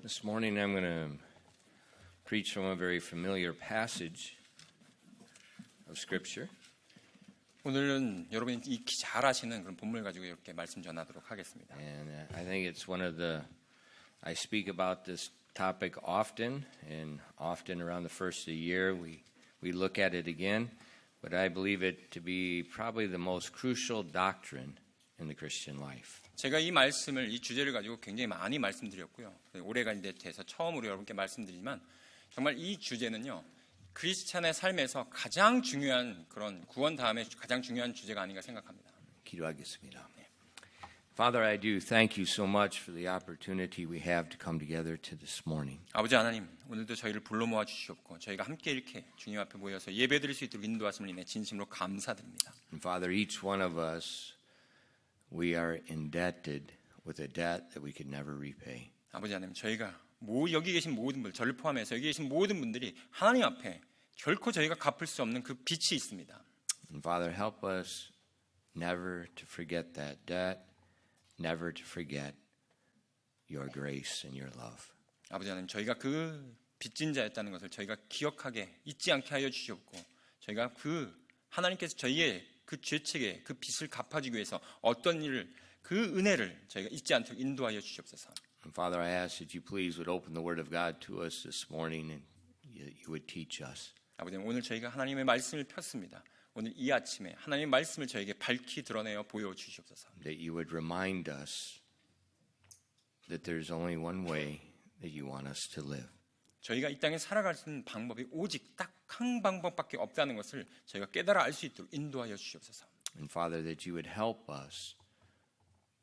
This morning I'm going to preach from a very familiar passage of Scripture. 오늘은 여러분이 익히 잘 아시는 그런 본문을 가지고 이렇게 말씀 전하도록 하겠습니다. And I think it's one of the, I speak about this topic often, and often around the first of the year we look at it again, but I believe it to be probably the most crucial doctrine in the Christian life. 제가 이 말씀을, 이 주제를 가지고 굉장히 많이 말씀드렸고요. 올해가 돼서 처음으로 여러분께 말씀드리지만 정말 이 주제는요, 크리스찬의 삶에서 가장 중요한 그런 구원 다음에 가장 중요한 주제가 아닌가 생각합니다. 기도하겠습니다. Father, I do thank you so much for the opportunity we have to come together to this morning. 아버지 하나님, 오늘도 저희를 불러 모아 주시옵고 저희가 함께 이렇게 주님 앞에 모여서 예배드릴 수 있도록 인도하심을 인해 진심으로 감사드립니다. And Father, each one of us, we are indebted with a debt that we could never repay. 아버지 하나님, 저희가 여기 계신 모든 분, 저를 포함해서 여기 계신 모든 분들이 하나님 앞에 결코 저희가 갚을 수 없는 그 빚이 있습니다. And Father, help us never to forget that debt, never to forget your grace and your love. 아버지 하나님, 저희가 그 빚진 자였다는 것을 저희가 기억하게 잊지 않게 하여 주시옵고 저희가 그 하나님께서 저희의 그 죄책에 그 빚을 갚아주기 위해서 어떤 일을 그 은혜를 저희가 잊지 않도록 인도하여 주시옵소서. And Father, I ask that you please would open the Word of God to us this morning and you would teach us. 아버지, 오늘 저희가 하나님의 말씀을 폈습니다. 오늘 이 아침에 하나님의 말씀을 저에게 밝히 드러내어 보여주시옵소서. That you would remind us that there's only one way that you want us to live. 저희가 이 땅에 살아갈 수 있는 방법이 오직 딱 한 방법밖에 없다는 것을 저희가 깨달아 알 수 있도록 인도하여 주시옵소서. And Father, that you would help us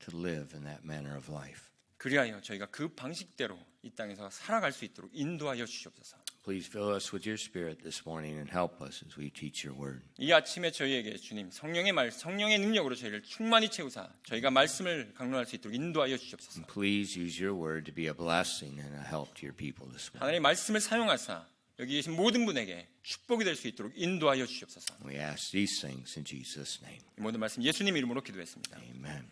to live in that manner of life. 그리하여 저희가 그 방식대로 이 땅에서 살아갈 수 있도록 인도하여 주시옵소서. Please fill us with your Spirit this morning and help us as we teach your word. 이 아침에 저희에게 주님 성령의 능력으로 저희를 충만히 채우사 저희가 말씀을 강론할 수 있도록 인도하여 주시옵소서. And please use your word to be a blessing and a help to your people this morning. 하나님 말씀을 사용하사 여기 계신 모든 분에게 축복이 될 수 있도록 인도하여 주시옵소서. We ask these things in Jesus' name. 이 모든 말씀 예수님 이름으로 기도했습니다. Amen.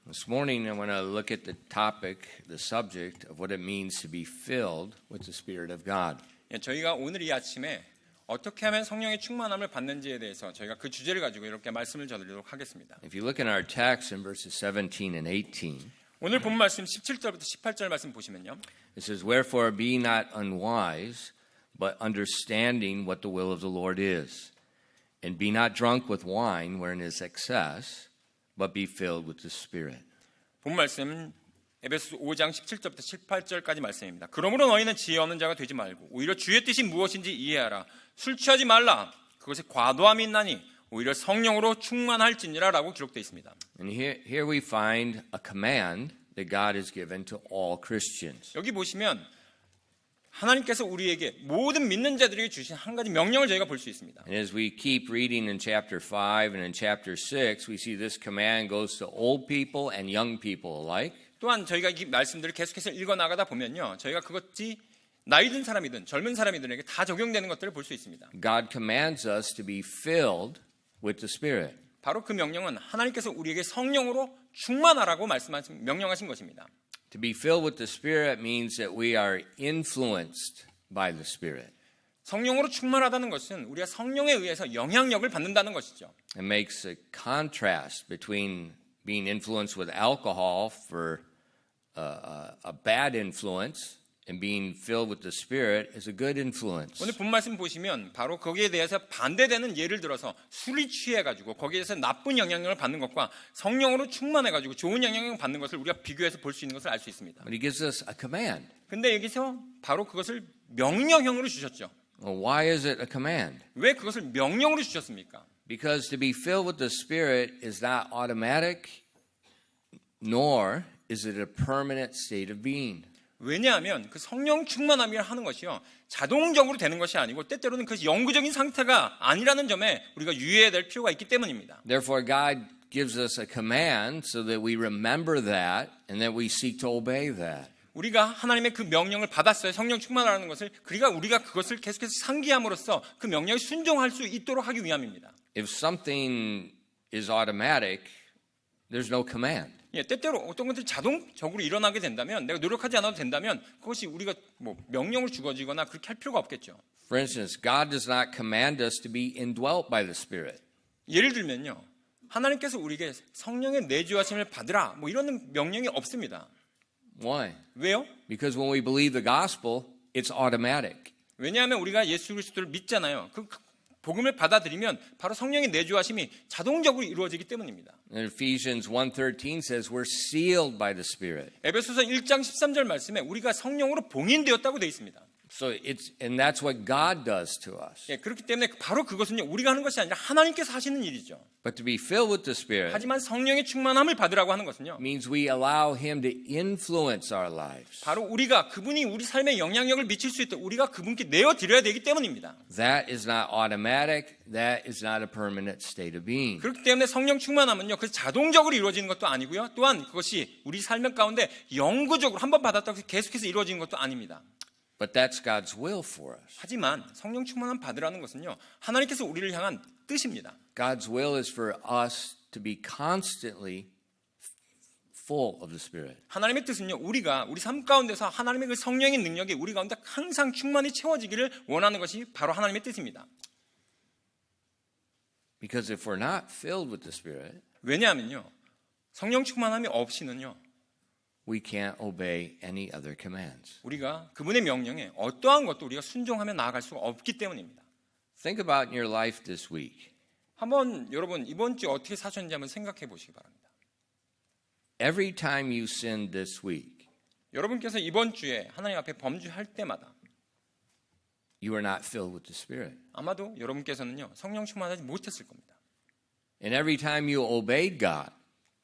This morning I want to look at the topic, the subject of what it means to be filled with the Spirit of God. 저희가 오늘 이 아침에 어떻게 하면 성령의 충만함을 받는지에 대해서 저희가 그 주제를 가지고 이렇게 말씀을 전하도록 하겠습니다. If you look in our text in verses 17 and 18, 오늘 본 말씀 17절부터 18절 말씀 보시면요. it says, Wherefore be not unwise, but understanding what the will of the Lord is. And be not drunk with wine, wherein is excess, but be filled with the Spirit. 본 말씀은 에베소서 5장 17절부터 18절까지 말씀입니다. 그러므로 너희는 지혜 없는 자가 되지 말고 오히려 주의 뜻이 무엇인지 이해하라. 술 취하지 말라. 그것에 과도함이 있나니 오히려 성령으로 충만할지니라라고 기록되어 있습니다. And here we find a command that God has given to all Christians. 여기 보시면 하나님께서 우리에게 모든 믿는 자들에게 주신 한 가지 명령을 저희가 볼 수 있습니다. And as we keep reading in chapter 5 and in chapter 6, we see this command goes to old people and young people alike. 또한 저희가 이 말씀들을 계속해서 읽어 나가다 보면요, 저희가 그것이 나이 든 사람이든 젊은 사람이든에게 다 적용되는 것들을 볼 수 있습니다. God commands us to be filled with the Spirit. 바로 그 명령은 하나님께서 우리에게 성령으로 충만하라고 명령하신 것입니다. To be filled with the Spirit means that we are influenced by the Spirit. 성령으로 충만하다는 것은 우리가 성령에 의해서 영향력을 받는다는 것이죠. It makes a contrast between being influenced with alcohol for a bad influence and being filled with the Spirit is a good influence. 오늘 본 말씀 보시면 바로 거기에 대해서 반대되는 예를 들어서 술이 취해가지고 거기에서 나쁜 영향력을 받는 것과 성령으로 충만해가지고 좋은 영향력을 받는 것을 우리가 비교해서 볼 수 있는 것을 알 수 있습니다. But he gives us a command. 근데 여기서 바로 그것을 명령형으로 주셨죠. Well, why is it a command? 왜 그것을 명령으로 주셨습니까? Because to be filled with the Spirit is not automatic, nor is it a permanent state of being. 왜냐하면 그 성령 충만함이라 하는 것이요, 자동적으로 되는 것이 아니고 때때로는 그 영구적인 상태가 아니라는 점에 우리가 유의해야 될 필요가 있기 때문입니다. Therefore, God gives us a command so that we remember that and that we seek to obey that. 우리가 하나님의 그 명령을 받았어요. 성령 충만하라는 것을. 그러니까 우리가 그것을 계속해서 상기함으로써 그 명령에 순종할 수 있도록 하기 위함입니다. If something is automatic, there's no command. 예, 때때로 어떤 것들이 자동적으로 일어나게 된다면 내가 노력하지 않아도 된다면 그것이 우리가 뭐 명령을 주어지거나 그렇게 할 필요가 없겠죠. For instance, God does not command us to be indwelt by the Spirit. 예를 들면요. 하나님께서 우리에게 성령의 내주하심을 받으라 뭐 이런 명령이 없습니다. Why? 왜요? Because when we believe the gospel, it's automatic. 왜냐하면 우리가 예수 그리스도를 믿잖아요. 그 복음을 받아들이면 바로 성령의 내주하심이 자동적으로 이루어지기 때문입니다. And Ephesians 1:13 says we're sealed by the Spirit. 에베소서 1장 13절 말씀에 우리가 성령으로 봉인되었다고 되어 있습니다. So and that's what God does to us. 예, 그렇기 때문에 바로 그것은요 우리가 하는 것이 아니라 하나님께서 하시는 일이죠. But to be filled with the Spirit 하지만 성령의 충만함을 받으라고 하는 것은요 means we allow Him to influence our lives. 바로 우리가 그분이 우리 삶에 영향력을 미칠 수 있도록 우리가 그분께 내어 드려야 되기 때문입니다. That is not automatic. That is not a permanent state of being. 그렇기 때문에 성령 충만함은요 그 자동적으로 이루어지는 것도 아니고요 또한 그것이 우리 삶 가운데 영구적으로 한번 받았다고 해서 계속해서 이루어지는 것도 아닙니다. But that's God's will for us. 하지만 성령 충만함 받으라는 것은요 하나님께서 우리를 향한 뜻입니다. God's will is for us to be constantly full of the Spirit. 하나님의 뜻은요 우리가 우리 삶 가운데서 하나님의 그 성령의 능력이 우리 가운데 항상 충만히 채워지기를 원하는 것이 바로 하나님의 뜻입니다. Because if we're not filled with the Spirit, 왜냐하면요 성령 충만함이 없이는요 we can't obey any other commands. 우리가 그분의 명령에 어떠한 것도 우리가 순종하며 나아갈 수가 없기 때문입니다. Think about in your life this week. 한번 여러분 이번 주 어떻게 사셨는지 한번 생각해 보시기 바랍니다. Every time you sinned this week, 여러분께서 이번 주에 하나님 앞에 범죄할 때마다 you were not filled with the Spirit. 아마도 여러분께서는요 성령 충만하지 못했을 겁니다. And every time you obeyed God,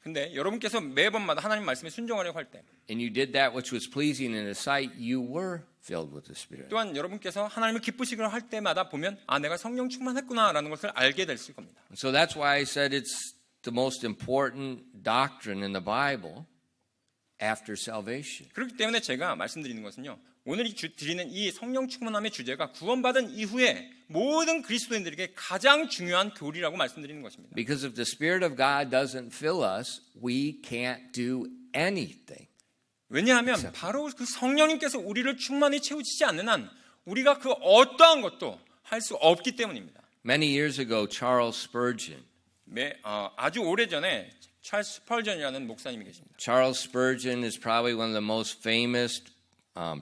근데 여러분께서 매번마다 하나님 말씀에 순종하려고 할 때 and you did that which was pleasing in His sight, you were filled with the Spirit. 또한 여러분께서 하나님을 기쁘시기를 할 때마다 보면 아 내가 성령 충만했구나라는 것을 알게 됐을 겁니다. So that's why I said it's the most important doctrine in the Bible after salvation. 그렇기 때문에 제가 말씀드리는 것은요. 오늘 드리는 이 성령 충만함의 주제가 구원받은 이후에 모든 그리스도인들에게 가장 중요한 교리라고 말씀드리는 것입니다. Because if the Spirit of God doesn't fill us, we can't do anything. 왜냐하면 바로 그 성령님께서 우리를 충만히 채우시지 않는 한 우리가 그 어떠한 것도 할 수 없기 때문입니다. Many years ago, Charles Spurgeon. 아주 오래전에 찰스 스펄전이라는 목사님이 계십니다. Charles Spurgeon is probably one of the most famous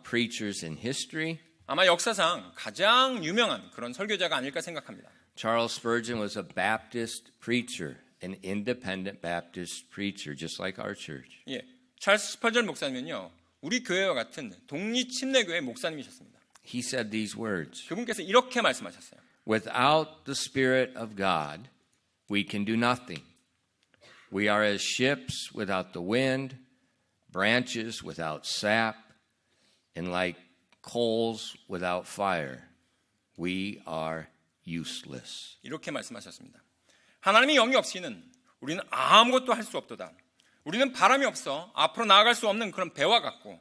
preachers in history. 아마 역사상 가장 유명한 그런 설교자가 아닐까 생각합니다. Charles Spurgeon was a Baptist preacher, an independent Baptist preacher, just like our church. 예, 찰스 스펄전 목사님은요, 우리 교회와 같은 독립 침례교회 목사님이셨습니다. He said these words. 그분께서 이렇게 말씀하셨어요. Without the Spirit of God, we can do nothing. We are as ships without the wind, branches without sap, and like coals without fire. We are useless. 이렇게 말씀하셨습니다. 하나님의 영이 없이는 우리는 아무것도 할 수 없도다. 우리는 바람이 없어 앞으로 나아갈 수 없는 그런 배와 같고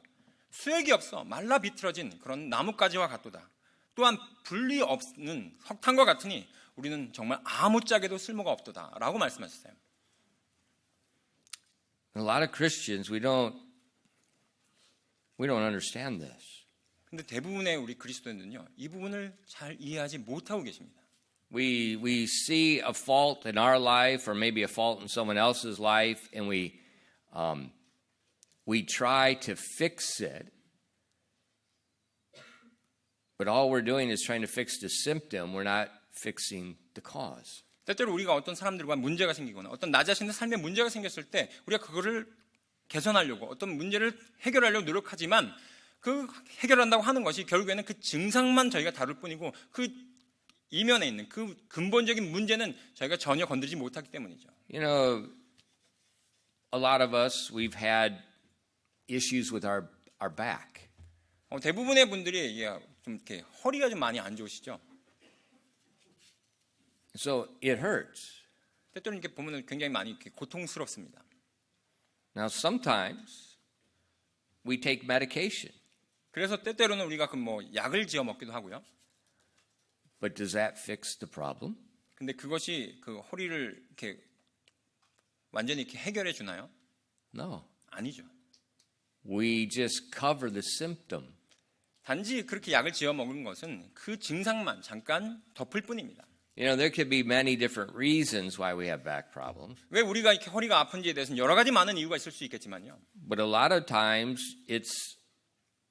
수액이 없어 말라 비틀어진 그런 나뭇가지와 같도다. 또한 분리 없는 석탄과 같으니 우리는 정말 아무짝에도 쓸모가 없도다 라고 말씀하셨어요. A lot of Christians, we don't understand this. 근데 대부분의 우리 그리스도인들은요, 이 부분을 잘 이해하지 못하고 계십니다. We see a fault in our life or maybe a fault in someone else's life and we try to fix it. But all we're doing is trying to fix the symptom. We're not fixing the cause. 때때로 우리가 어떤 사람들과 문제가 생기거나 어떤 나 자신의 삶에 문제가 생겼을 때 우리가 그거를 개선하려고 어떤 문제를 해결하려고 노력하지만 그 해결한다고 하는 것이 결국에는 그 증상만 저희가 다룰 뿐이고 그 이면에 있는 그 근본적인 문제는 저희가 전혀 건드리지 못하기 때문이죠. You know, a lot of us, we've had issues with our back. 대부분의 분들이 좀 이렇게 허리가 좀 많이 안 좋으시죠. So it hurts. 때때로 이렇게 보면 굉장히 많이 이렇게 고통스럽습니다. Now sometimes we take medication. 그래서 때때로는 우리가 그 뭐 약을 지어 먹기도 하고요. But does that fix the problem? 근데 그것이 그 허리를 이렇게 완전히 이렇게 해결해 주나요? No. 아니죠. We just cover the symptom. 단지 그렇게 약을 지어 먹는 것은 그 증상만 잠깐 덮을 뿐입니다. You know, there could be many different reasons why we have back problems, 왜 우리가 이렇게 허리가 아픈지에 대해서는 여러 가지 많은 이유가 있을 수 있겠지만요. but a lot of times it's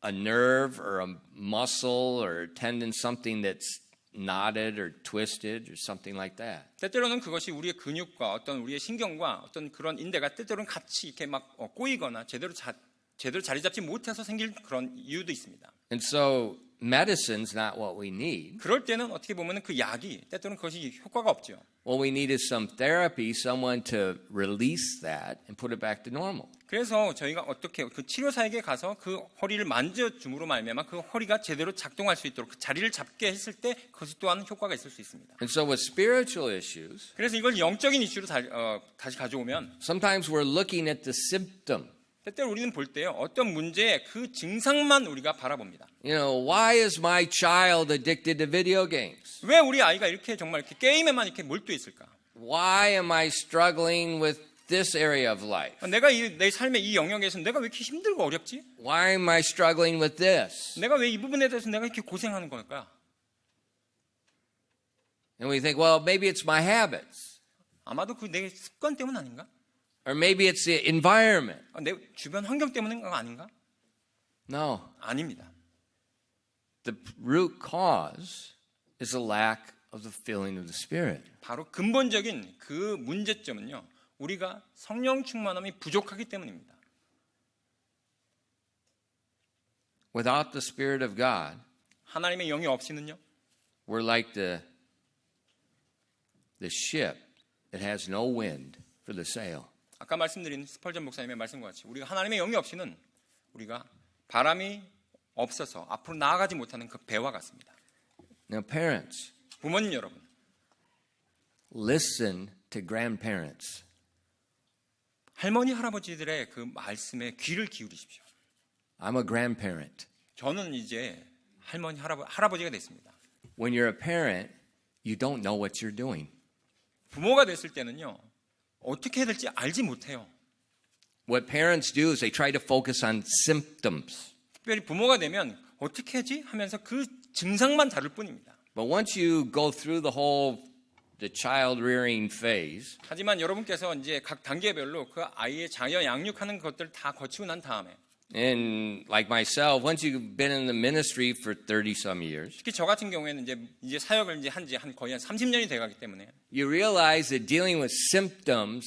a nerve or a muscle or a tendon, something that's knotted or twisted or something like that. 때때로는 그것이 우리의 근육과 어떤 우리의 신경과 어떤 그런 인대가 때때로는 같이 이렇게 막 꼬이거나 제대로 자리 잡지 못해서 생길 그런 이유도 있습니다. And so medicine's not what we need. 그럴 때는 어떻게 보면 그 약이 때때로는 그것이 효과가 없죠. What we need is some therapy, someone to release that and put it back to normal. 그래서 저희가 어떻게 그 치료사에게 가서 그 허리를 만져줌으로 말미암아 그 허리가 제대로 작동할 수 있도록 그 자리를 잡게 했을 때 그것 또한 효과가 있을 수 있습니다. And so with spiritual issues, 그래서 이걸 영적인 이슈로 다시 가져오면 sometimes we're looking at the symptom. 때때로 우리는 볼 때요 어떤 문제의 그 증상만 우리가 바라봅니다. You know, why is my child addicted to video games? 왜 우리 아이가 이렇게 정말 이렇게 게임에만 이렇게 몰두해 있을까? Why am I struggling with this area of life? 내가 내 삶의 이 영역에서 내가 왜 이렇게 힘들고 어렵지? Why am I struggling with this? 내가 왜 이 부분에 대해서 내가 이렇게 고생하는 걸까? And we think, well, maybe it's my habits. 아마도 그 내 습관 때문 아닌가? Or maybe it's the environment. 내 주변 환경 때문인가 아닌가? No. 아닙니다. The root cause is a lack of the filling of the Spirit. 바로 근본적인 그 문제점은요. 우리가 성령 충만함이 부족하기 때문입니다. Without the Spirit of God, 하나님의 영이 없이는요. we're like the ship that has no wind for the sail. 아까 말씀드린 스펄전 목사님의 말씀과 같이 우리가 하나님의 영이 없이는 우리가 바람이 없어서 앞으로 나아가지 못하는 그 배와 같습니다. Now, parents, 부모님 여러분, listen to grandparents. 할머니 할아버지들의 그 말씀에 귀를 기울이십시오. I'm a grandparent. 저는 이제 할머니 할아버지가 됐습니다. When you're a parent, you don't know what you're doing. 부모가 됐을 때는요. 어떻게 해야 될지 알지 못해요. What parents do is they try to focus on symptoms. 특별히 부모가 되면 어떻게 하지 하면서 그 증상만 다룰 뿐입니다. But once you go through the child rearing phase, 하지만 여러분께서 이제 각 단계별로 그 아이의 자녀 양육하는 것들을 다 거치고 난 다음에 and like myself, once you've been in the ministry for 30 some years, 특히 저 같은 경우에는 이제 사역을 이제 한지 거의 한 30년이 돼 가기 때문에 you realize that dealing with symptoms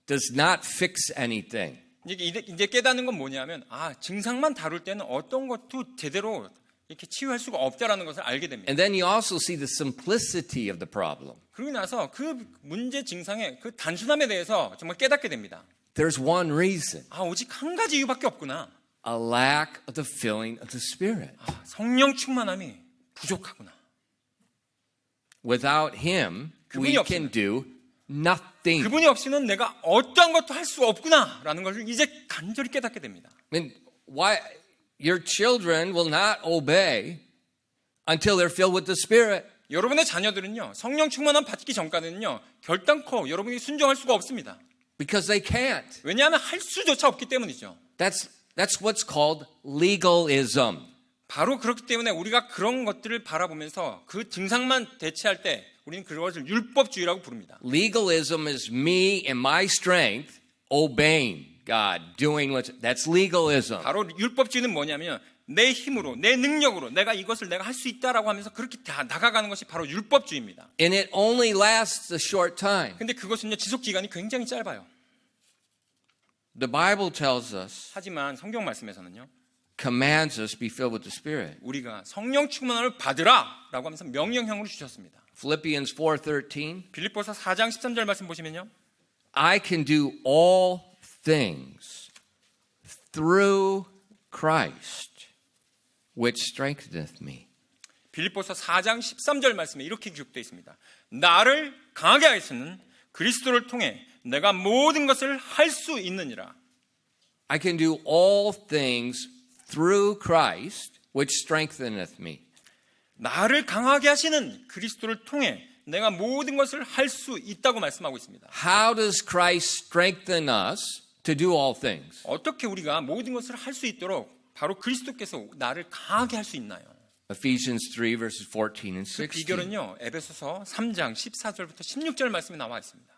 does not fix anything. 이제 깨닫는 건 뭐냐면 증상만 다룰 때는 어떤 것도 제대로 이렇게 치유할 수가 없다라는 것을 알게 됩니다. And then you also see the simplicity of the problem. 그러고 나서 그 문제 증상의 그 단순함에 대해서 정말 깨닫게 됩니다. There's one reason. 오직 한 가지 이유밖에 없구나. A lack of the filling of the Spirit. 성령 충만함이 부족하구나. Without Him, we 그분이 can do nothing. 그분이 없이는 내가 어떠한 것도 할 수 없구나라는 것을 이제 간절히 깨닫게 됩니다. I mean, why your children will not obey until they're filled with the Spirit. 여러분의 자녀들은요 성령 충만함 받기 전까지는요 결단코 여러분이 순종할 수가 없습니다. Because they can't. 왜냐하면 할 수조차 없기 때문이죠. That's what's called legalism. 바로 그렇기 때문에 우리가 그런 것들을 바라보면서 그 증상만 대체할 때 우리는 그것을 율법주의라고 부릅니다. Legalism is me and my strength obeying God, doing that's legalism. 바로 율법주의는 뭐냐면 내 힘으로, 내 능력으로 내가 이것을 내가 할 수 있다라고 하면서 그렇게 다 나가가는 것이 바로 율법주의입니다. And it only lasts a short time. 근데 그것은요 지속 기간이 굉장히 짧아요. The Bible tells us, 하지만 성경 말씀에서는요. commands us be filled with the Spirit. 우리가 성령 충만함을 받으라라고 하면서 명령형으로 주셨습니다. Philippians 4:13. 빌립보서 4장 13절 말씀 보시면요. I can do all things through Christ, which strengtheneth me. 빌립보서 4장 13절 말씀에 이렇게 기록되어 있습니다. 나를 강하게 하시는 그리스도를 통해 내가 모든 것을 할 수 있느니라. I can do all things through Christ, which strengtheneth me. 나를 강하게 하시는 그리스도를 통해 내가 모든 것을 할 수 있다고 말씀하고 있습니다. How does Christ strengthen us to do all things? 어떻게 우리가 모든 것을 할 수 있도록 바로 그리스도께서 나를 강하게 할 수 있나요? Ephesians 3 verses 14 and 그 16. 비결은요, 에베소서 3장 14절부터 16절 말씀에 나와 있습니다.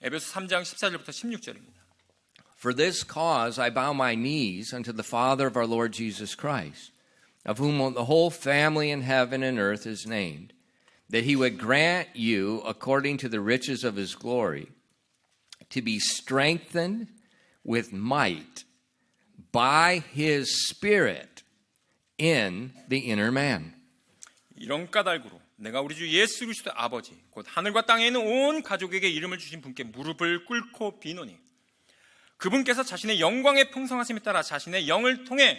에베소 3장 14절부터 16절입니다. For this cause I bow my knees unto the Father of our Lord Jesus Christ, of whom the whole family in heaven and earth is named, that he would grant you, according to the riches of his glory, to be strengthened with might by his Spirit in the inner man. 이런 까닭으로 내가 우리 주 예수 그리스도의 아버지 곧 하늘과 땅에 있는 온 가족에게 이름을 주신 분께 무릎을 꿇고 비노니 그분께서 자신의 영광의 풍성하심에 따라 자신의 영을 통해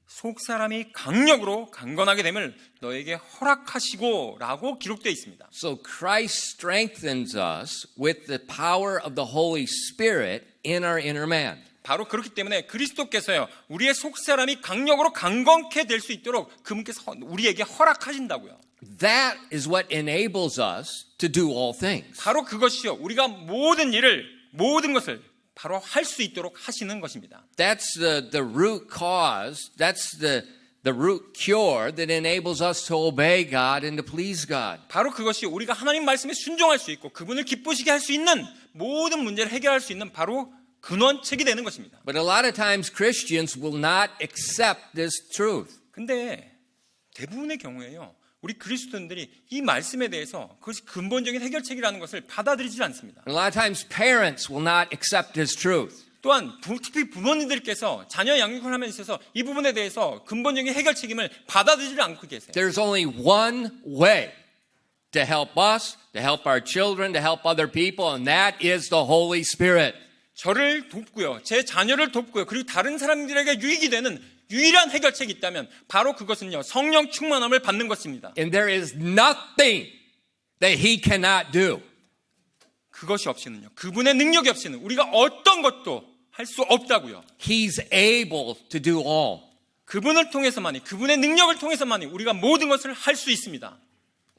속사람이 강력으로 강건하게 됨을 너에게 허락하시고 라고 기록되어 있습니다. So Christ strengthens us with the power of the Holy Spirit in our inner man. 바로 그렇기 때문에 그리스도께서요 우리의 속사람이 강력으로 강건케 될 수 있도록 그분께서 우리에게 허락하신다고요. That is what enables us to do all things. 바로 그것이요 우리가 모든 것을 바로 할 수 있도록 하시는 것입니다. That's the root cause. That's the root cure that enables us to obey God and to please God. 바로 그것이 우리가 하나님 말씀에 순종할 수 있고 그분을 기쁘시게 할 수 있는 모든 문제를 해결할 수 있는 바로 근원책이 되는 것입니다. But a lot of times Christians will not accept this truth. 근데 대부분의 경우에요. 우리 그리스도인들이 이 말씀에 대해서 그것이 근본적인 해결책이라는 것을 받아들이지 않습니다. And a lot of times parents will not accept this truth. 또한 특히 부모님들께서 자녀 양육을 하면서 있어서 이 부분에 대해서 근본적인 해결 책임을 받아들이지 않고 계세요. There's only one way to help us, to help our children, to help other people, and that is the Holy Spirit. 저를 돕고요. 제 자녀를 돕고요. 그리고 다른 사람들에게 유익이 되는 유일한 해결책이 있다면 바로 그것은요. 성령 충만함을 받는 것입니다. And there is nothing that he cannot do. 그것이 없이는요. 그분의 능력이 없이는 우리가 어떤 것도 할 수 없다고요. He's able to do all. 그분을 통해서만이 그분의 능력을 통해서만이 우리가 모든 것을 할 수 있습니다.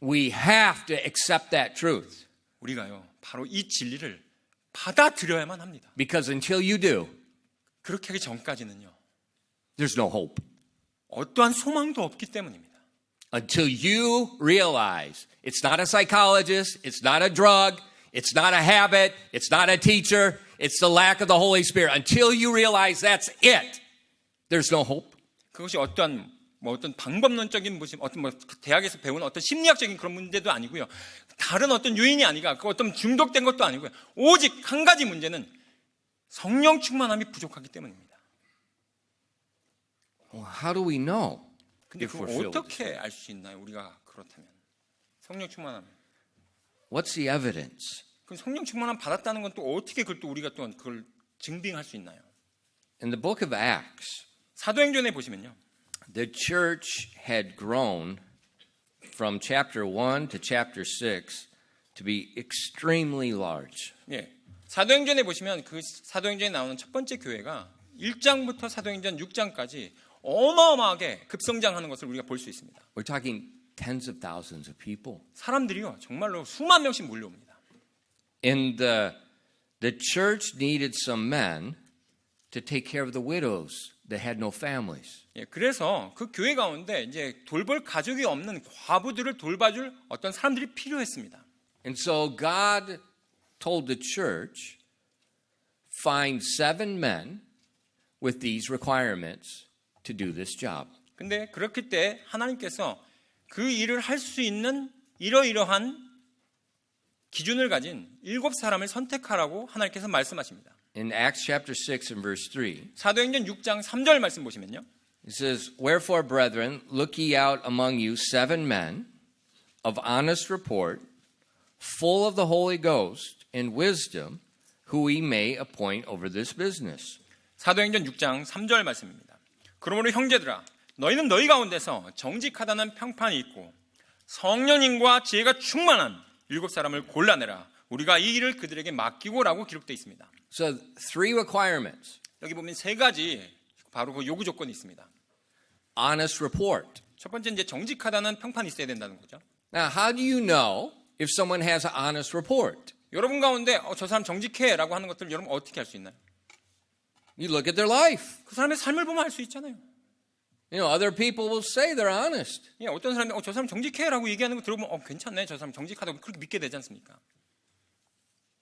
We have to accept that truth. 우리가요. 바로 이 진리를 받아들여야만 합니다. Because until you do, 그렇게 하기 전까지는요. there's no hope. 어떠한 소망도 없기 때문입니다. Until you realize it's not a psychologist, it's not a drug, it's not a habit, it's not a teacher, it's the lack of the Holy Spirit. Until you realize that's it, there's no hope. 그것이 어떤 방법론적인 어떤 대학에서 배우는 어떤 심리학적인 그런 문제도 아니고요. 다른 어떤 요인이 아니라 그 어떤 중독된 것도 아니고요. 오직 한 가지 문제는 성령 충만함이 부족하기 때문입니다. Well, how do we know 근데 if we're 그걸 filled? 어떻게 알 수 있나요? 우리가 그렇다면 성령 충만함. What's the evidence? 그 성령 충만함 받았다는 건 또 어떻게 그걸 또 우리가 또 그걸 증빙할 수 있나요? In the book of Acts, 사도행전에 보시면요. the church had grown from chapter 1 to chapter 6 to be extremely large. 예. 사도행전에 보시면 그 사도행전에 나오는 첫 번째 교회가 1장부터 사도행전 6장까지 어마어마하게 급성장하는 것을 우리가 볼 수 있습니다. We're talking tens of thousands of people. 사람들이요. 정말로 수만 명씩 몰려옵니다. And the church needed some men to take care of the widows that had no families. 예, 그래서 그 교회 가운데 이제 돌볼 가족이 없는 과부들을 돌봐줄 어떤 사람들이 필요했습니다. And so God told the church, find 7 men with these requirements to do this job. 근데 그렇기 때 하나님께서 그 일을 할 수 있는 이러이러한 기준을 가진 7사람을 선택하라고 하나님께서 말씀하십니다. In Acts chapter 6 and verse 3, 사도행전 6장 3절 말씀 보시면요. it says, Wherefore, brethren, look ye out among you 7 men of honest report, full of the Holy Ghost and wisdom, who we may appoint over this business. 사도행전 6장 3절 말씀입니다. 그러므로 형제들아 너희는 너희 가운데서 정직하다는 평판이 있고 성령님과 지혜가 충만한 7사람을 골라내라. 우리가 이 일을 그들에게 맡기고라고 기록되어 있습니다. So 3 requirements. 여기 보면 3가지 바로 그 요구 조건이 있습니다. Honest report. 첫 번째 이제 정직하다는 평판이 있어야 된다는 거죠. Now, how do you know if someone has an honest report? 여러분 가운데 저 사람 정직해라고 하는 것들 여러분 어떻게 할 수 있나요? You look at their life. 그 사람의 삶을 보면 알 수 있잖아요. You know, other people will say they're honest. 예, 어떤 사람이 저 사람 정직해라고 얘기하는 거 들어보면 괜찮네. 저 사람 정직하다고 그렇게 믿게 되지 않습니까?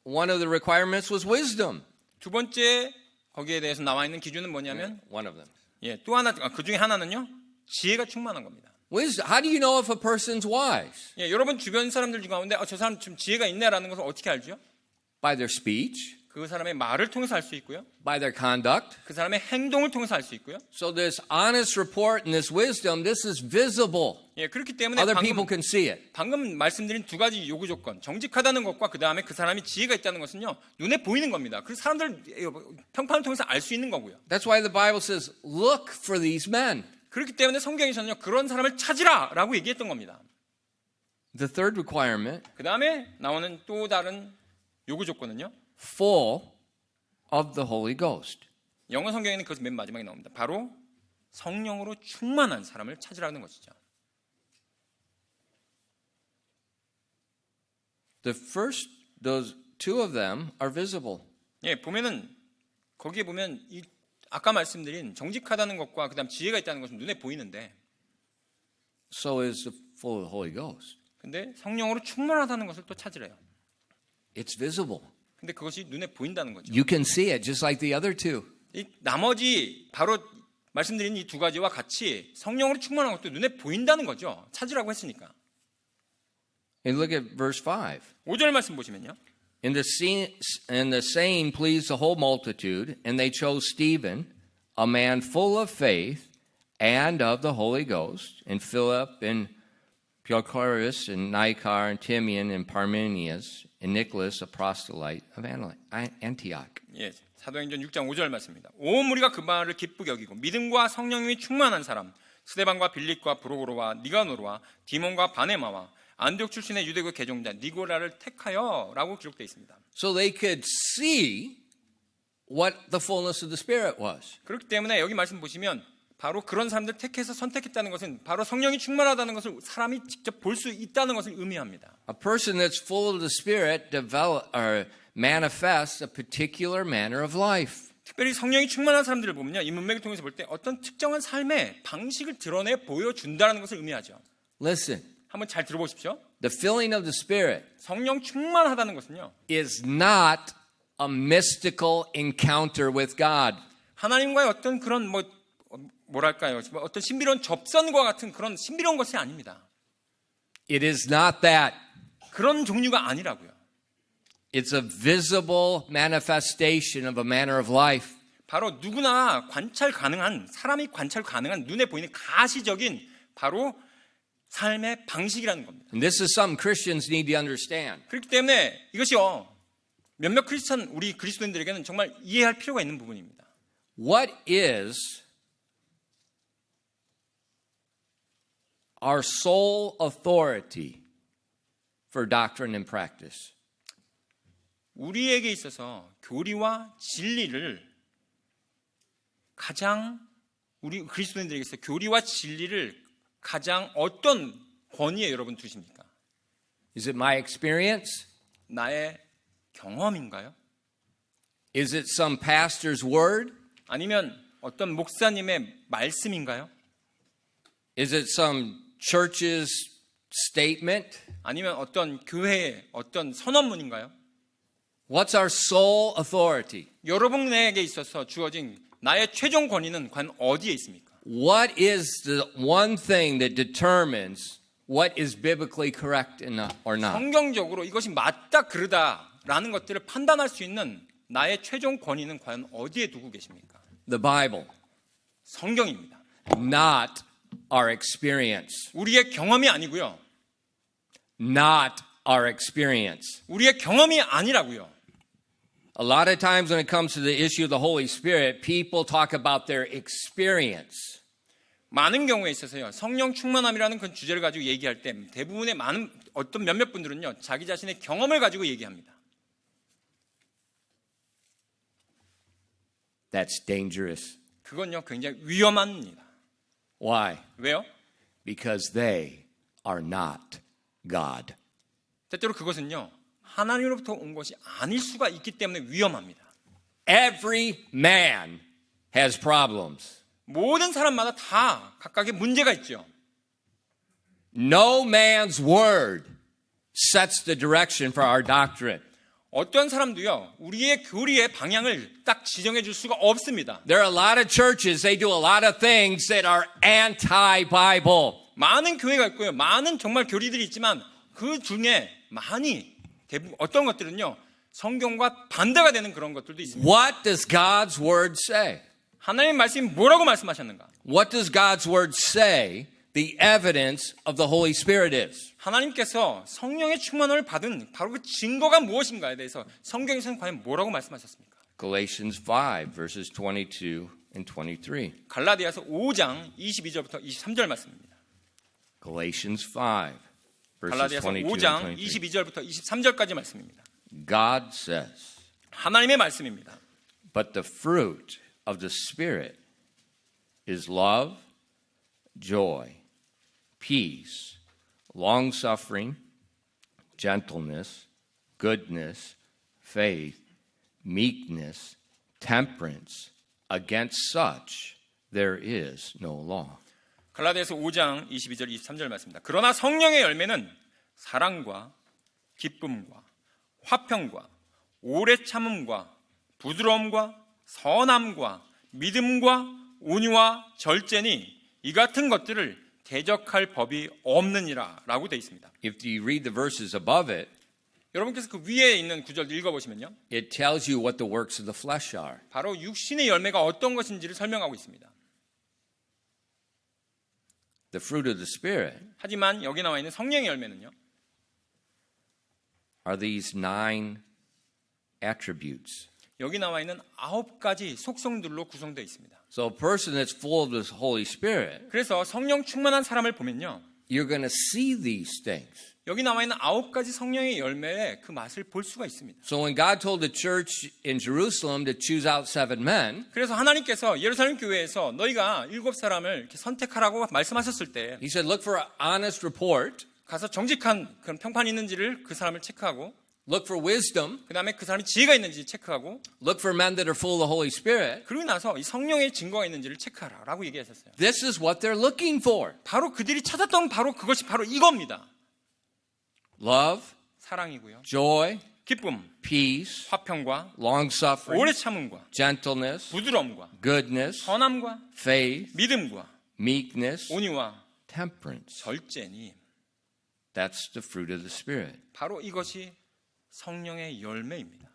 One of the requirements was wisdom. 두 번째 거기에 대해서 나와 있는 기준은 뭐냐면 One of them. 예, 또 하나 그 중에 하나는요. 지혜가 충만한 겁니다. Wisdom. How do you know if a person's wise? 예, 여러분 주변 사람들 가운데 저 사람 좀 지혜가 있네라는 것을 어떻게 알죠? By their speech, 그 사람의 말을 통해서 알 수 있고요. by their conduct. 그 사람의 행동을 통해서 알 수 있고요. So this honest report and this wisdom, this is visible. 예, 그렇기 때문에 Other people can see it. 방금 말씀드린 두 가지 요구 조건, 정직하다는 것과 그 다음에 그 사람이 지혜가 있다는 것은요, 눈에 보이는 겁니다. 그래서 사람들 평판을 통해서 알 수 있는 거고요. That's why the Bible says, look for these men. 그렇기 때문에 성경에서는요, 그런 사람을 찾으라라고 얘기했던 겁니다. The third requirement, 그 다음에 나오는 또 다른 요구 조건은요, full of the Holy Ghost. 영어 성경에는 그것이 맨 마지막에 나옵니다. 바로 성령으로 충만한 사람을 찾으라는 것이죠. The first, those two of them are visible. 예, 보면은 거기에 보면 이 아까 말씀드린 정직하다는 것과 그다음 지혜가 있다는 것은 눈에 보이는데, So is the full of the Holy Ghost. 근데 성령으로 충만하다는 것을 또 찾으래요. It's visible. 근데 그것이 눈에 보인다는 거죠. You can see it just like the other two. 이 나머지 바로 말씀드린 이 두 가지와 같이 성령으로 충만한 것도 눈에 보인다는 거죠. 찾으라고 했으니까. And look at verse 5. 5절 말씀 보시면요. And the saying pleased the whole multitude, and they chose Stephen, a man full of faith and of the Holy Ghost, and Philip and Prochorus and Nicanor and Timian and Parmenius and Nicholas, a proselyte of Antioch. 예, 사도행전 6장 5절 말씀입니다. 온 무리가 그 말을 기쁘게 여기고 믿음과 성령이 충만한 사람 스데반과 빌립과 브로고로와 니가노르와 디몬과 바네마와 안디옥 출신의 유대교 개종자 니고라를 택하여라고 기록되어 있습니다. So they could see what the fullness of the Spirit was. 그렇기 때문에 여기 말씀 보시면 바로 그런 사람들 택해서 선택했다는 것은 바로 성령이 충만하다는 것을 사람이 직접 볼 수 있다는 것을 의미합니다. A person that's full of the Spirit manifests a particular manner of life. 특별히 성령이 충만한 사람들을 보면요, 이 문맥을 통해서 볼 때 어떤 특정한 삶의 방식을 드러내 보여준다는 것을 의미하죠. Listen, 한번 잘 들어보십시오. the filling of the Spirit 성령 충만하다는 것은요, is not a mystical encounter with God. 하나님과의 어떤 그런 뭐랄까요, 어떤 신비로운 접선과 같은 그런 신비로운 것이 아닙니다. It is not that. 그런 종류가 아니라고요. It's a visible manifestation of a manner of life. 바로 누구나 관찰 가능한, 사람이 관찰 가능한 눈에 보이는 가시적인 바로 삶의 방식이라는 겁니다. And this is something Christians need to understand. 그렇기 때문에 이것이요, 몇몇 우리 그리스도인들에게는 정말 이해할 필요가 있는 부분입니다. What is our sole authority for doctrine and practice? 우리에게 있어서 교리와 진리를 가장, 우리 그리스도인들에게 있어서 교리와 진리를 가장 어떤 권위에 여러분 두십니까? Is it my experience? 나의 경험인가요? Is it some pastor's word? 아니면 어떤 목사님의 말씀인가요? Is it some church's statement? 아니면 어떤 교회의 어떤 선언문인가요? What's our sole authority? 여러분에게 있어서 주어진 나의 최종 권위는 과연 어디에 있습니까? What is the one thing that determines what is biblically correct or not? 성경적으로 이것이 맞다 그르다라는 것들을 판단할 수 있는 나의 최종 권위는 과연 어디에 두고 계십니까? The Bible, 성경입니다. not our experience. 우리의 경험이 아니고요. Not our experience. 우리의 경험이 아니라고요. A lot of times when it comes to the issue of the Holy Spirit, people talk about their experience. 많은 경우에 있어서요, 성령 충만함이라는 그 주제를 가지고 얘기할 때 대부분의 많은 어떤 몇몇 분들은요, 자기 자신의 경험을 가지고 얘기합니다. That's dangerous. 그건요, 굉장히 위험합니다. Why? 왜요? Because they are not God. 때때로 그것은요, 하나님으로부터 온 것이 아닐 수가 있기 때문에 위험합니다. Every man has problems. 모든 사람마다 다 각각의 문제가 있죠. No man's word sets the direction for our doctrine. 어떤 사람도요, 우리의 교리의 방향을 딱 지정해 줄 수가 없습니다. There are a lot of churches, they do a lot of things that are anti-Bible. 많은 교회가 있고요. 많은 정말 교리들이 있지만 그 중에 대부분 어떤 것들은요. 성경과 반대가 되는 그런 것들도 있습니다. What does God's word say? 하나님의 말씀이 뭐라고 말씀하셨는가? What does God's word say the evidence of the Holy Spirit is? 하나님께서 성령의 충만을 받은 바로 그 증거가 무엇인가에 대해서 성경에서는 과연 뭐라고 말씀하셨습니까? Galatians 5 verses 22 and 23. 갈라디아서 5장 22절부터 23절 말씀입니다. Galatians 5 verses 갈라디아서 22 and 5장 23. 22절부터 23절까지 말씀입니다. God says, 하나님의 말씀입니다. but the fruit of the Spirit is love, joy, peace, long-suffering, gentleness, goodness, faith, meekness, temperance. Against such there is no law. 갈라디아서 5장 22절 23절 말씀입니다. 그러나 성령의 열매는 사랑과 기쁨과 화평과 오래 참음과 부드러움과 선함과 믿음과 온유와 절제니 이 같은 것들을 대적할 법이 없느니라 라고 되어 있습니다. If you read the verses above it, 여러분께서 그 위에 있는 구절 읽어보시면요. it tells you what the works of the flesh are. 바로 육신의 열매가 어떤 것인지를 설명하고 있습니다. The fruit of the Spirit 하지만 여기 나와 있는 성령의 열매는요. are these 9 attributes. 여기 나와 있는 9가지 속성들로 구성되어 있습니다. So a person that's full of the Holy Spirit, 그래서 성령 충만한 사람을 보면요. you're going to see these things. 여기 나와 있는 9가지 성령의 열매의 그 맛을 볼 수가 있습니다. So when God told the church in Jerusalem to choose out 7 men, 그래서 하나님께서 예루살렘 교회에서 너희가 7사람을 이렇게 선택하라고 말씀하셨을 때 he said, look for an honest report, 가서 정직한 그런 평판이 있는지를 그 사람을 체크하고 look for wisdom, 그 다음에 그 사람이 지혜가 있는지 체크하고 look for men that are full of the Holy Spirit. 그러고 나서 이 성령의 증거가 있는지를 체크하라 라고 얘기하셨어요. This is what they're looking for. 바로 그들이 찾았던 바로 그것이 바로 이겁니다. Love, 사랑이고요. joy, 기쁨, peace, 화평과 long-suffering, 오래 참음과 gentleness, 부드러움과 goodness, 선함과 faith, 믿음과 meekness, 온유와 temperance. 절제니 That's the fruit of the Spirit. 바로 이것이 성령의 열매입니다.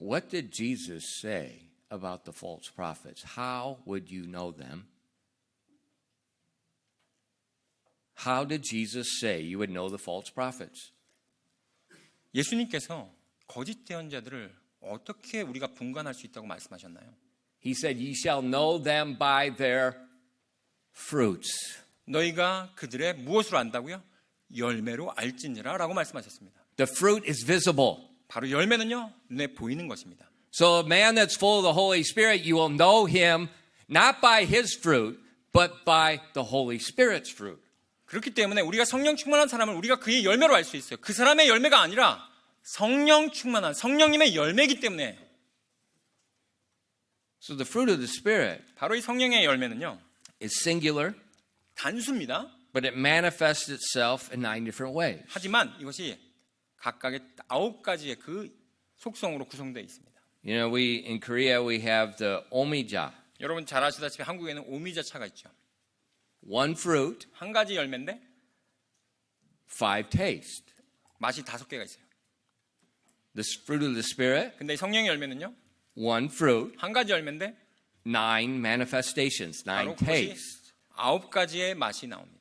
What did Jesus say about the false prophets? How would you know them? How did Jesus say you would know the false prophets? 예수님께서 거짓 예언자들을 어떻게 우리가 분간할 수 있다고 말씀하셨나요? He said, "Ye shall know them by their fruits." 너희가 그들의 무엇으로 안다고요? 열매로 알지니라 라고 말씀하셨습니다. The fruit is visible. 바로 열매는요, 눈에 보이는 것입니다. So a man that's full of the Holy Spirit, you will know him not by his fruit, but by the Holy Spirit's fruit. 그렇기 때문에 우리가 성령 충만한 사람을 우리가 그의 열매로 알 수 있어요. 그 사람의 열매가 아니라 성령 충만한 성령님의 열매이기 때문에 So the fruit of the Spirit 바로 이 성령의 열매는요, is singular, 단수입니다. but it manifests itself in 9 different ways. 하지만 이것이 각각의 9가지의 그 속성으로 구성되어 있습니다. You know, in Korea we have the omija, 여러분 잘 아시다시피 한국에는 오미자차가 있죠. one fruit, 한 가지 열매인데 5 taste. 맛이 5개가 있어요. The fruit of the Spirit, 근데 이 성령의 열매는요, one fruit, 한 가지 열매인데 9 manifestations, 9 바로 그것이 tastes. 9가지의 맛이 나옵니다.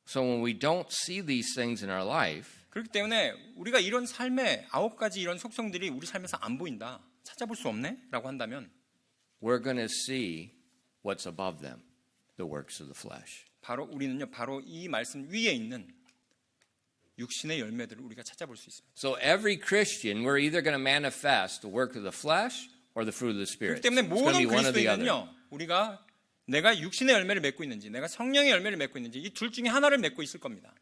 So when we don't see these things in our life, 그렇기 때문에 우리가 이런 삶의 9가지 이런 속성들이 우리 삶에서 안 보인다, 찾아볼 수 없네 라고 한다면 we're going to see what's above them, the works of the flesh. 바로 우리는요, 바로 이 말씀 위에 있는 육신의 열매들을 우리가 찾아볼 수 있습니다. So every Christian, we're either going to manifest the work of the flesh or the fruit of the Spirit. 그렇기 때문에 It's going to be 모든 one or the other. 그리스도인은요, 우리가 내가 육신의 열매를 맺고 있는지, 내가 성령의 열매를 맺고 있는지 이 둘 중에 하나를 맺고 있을 겁니다.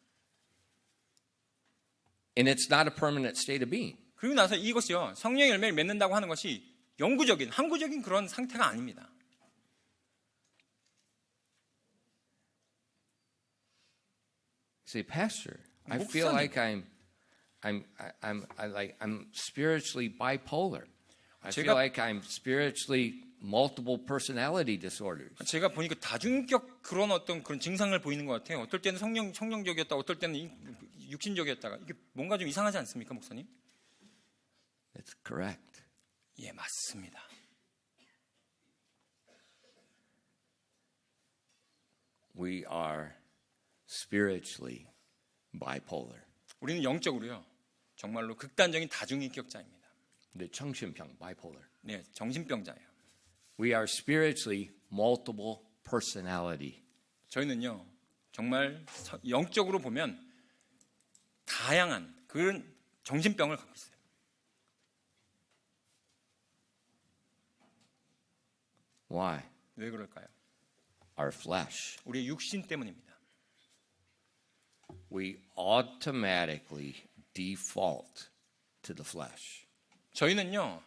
And it's not a permanent state of being. 그리고 나서 이것이요, 성령의 열매를 맺는다고 하는 것이 영구적인, 항구적인 그런 상태가 아닙니다. Say, Pastor, I 목사님. feel like I'm spiritually bipolar. I 제가- feel like I'm spiritually multiple personality disorders. 제가 보니까 다중인격 그런 어떤 그런 증상을 보이는 것 같아요. 어떨 때는 성령적이었다, 어떨 때는 육신적이었다가 이게 뭔가 좀 이상하지 않습니까, 목사님? That's correct. 예, 맞습니다. We are spiritually bipolar. 우리는 영적으로요, 정말로 극단적인 다중인격자입니다. The 정신병, bipolar. 네, 정신병자예요. We are spiritually multiple personality. 저희는요, 정말 영적으로 보면 다양한 그런 정신병을 갖고 있어요. Why? 왜 그럴까요? Our flesh. 우리의 육신 때문입니다. We automatically default to the flesh. 저희는요,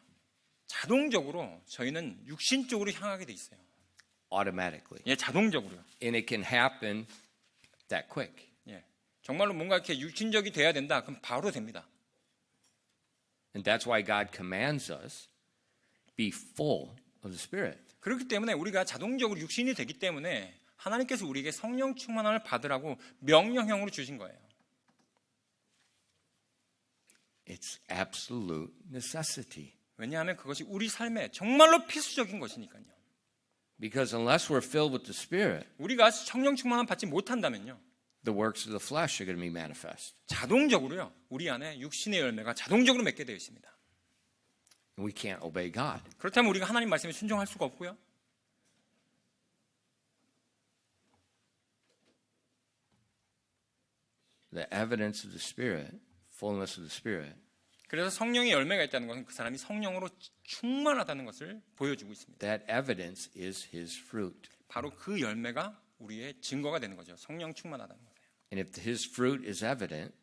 자동적으로 저희는 육신 쪽으로 향하게 돼 있어요. Automatically. 예, 자동적으로요. And it can happen that quick. 예, 정말로 뭔가 이렇게 육신적이 돼야 된다. 그럼 바로 됩니다. And that's why God commands us be full of the Spirit. 그렇기 때문에 우리가 자동적으로 육신이 되기 때문에 하나님께서 우리에게 성령 충만함을 받으라고 명령형으로 주신 거예요. It's absolute necessity. 왜냐하면 그것이 우리 삶에 정말로 필수적인 것이니까요. Because unless we're filled with the Spirit, 우리가 성령 충만함 받지 못한다면요, the works of the flesh are going to be manifest. 자동적으로요, 우리 안에 육신의 열매가 자동적으로 맺게 되어 있습니다. And we can't obey God. 그렇다면 우리가 하나님 말씀에 순종할 수가 없고요. The evidence of the Spirit, fullness of the Spirit, 그래서 성령의 열매가 있다는 것은 그 사람이 성령으로 충만하다는 것을 보여주고 있습니다. that evidence is His fruit. 바로 그 열매가 우리의 증거가 되는 거죠. 성령 충만하다는 거예요. And if His fruit is evident,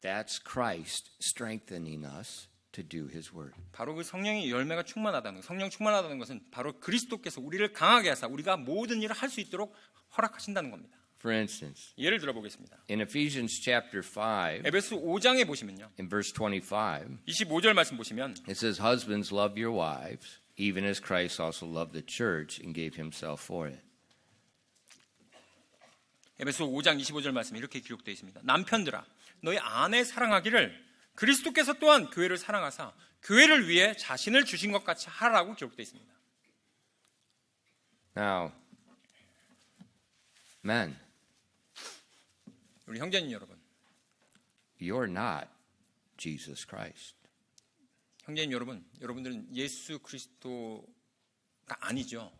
that's Christ strengthening us to do His word. 바로 그 성령의 열매가 충만하다는 것, 성령 충만하다는 것은 바로 그리스도께서 우리를 강하게 하사 우리가 모든 일을 할 수 있도록 허락하신다는 겁니다. For instance, 예를 들어 보겠습니다. in Ephesians chapter 5, 에베소 5장에 보시면요, in verse 25, 25절 말씀 보시면 it says, Husbands, love your wives, even as Christ also loved the church and gave Himself for it. 에베소 5장 25절 말씀에 이렇게 기록되어 있습니다. 남편들아, 너희 아내 사랑하기를 그리스도께서 또한 교회를 사랑하사 교회를 위해 자신을 주신 것 같이 하라고 기록되어 있습니다. Now, men, 우리 형제님 여러분, you're not Jesus Christ. 형제님 여러분, 여러분들은 예수 그리스도가 아니죠.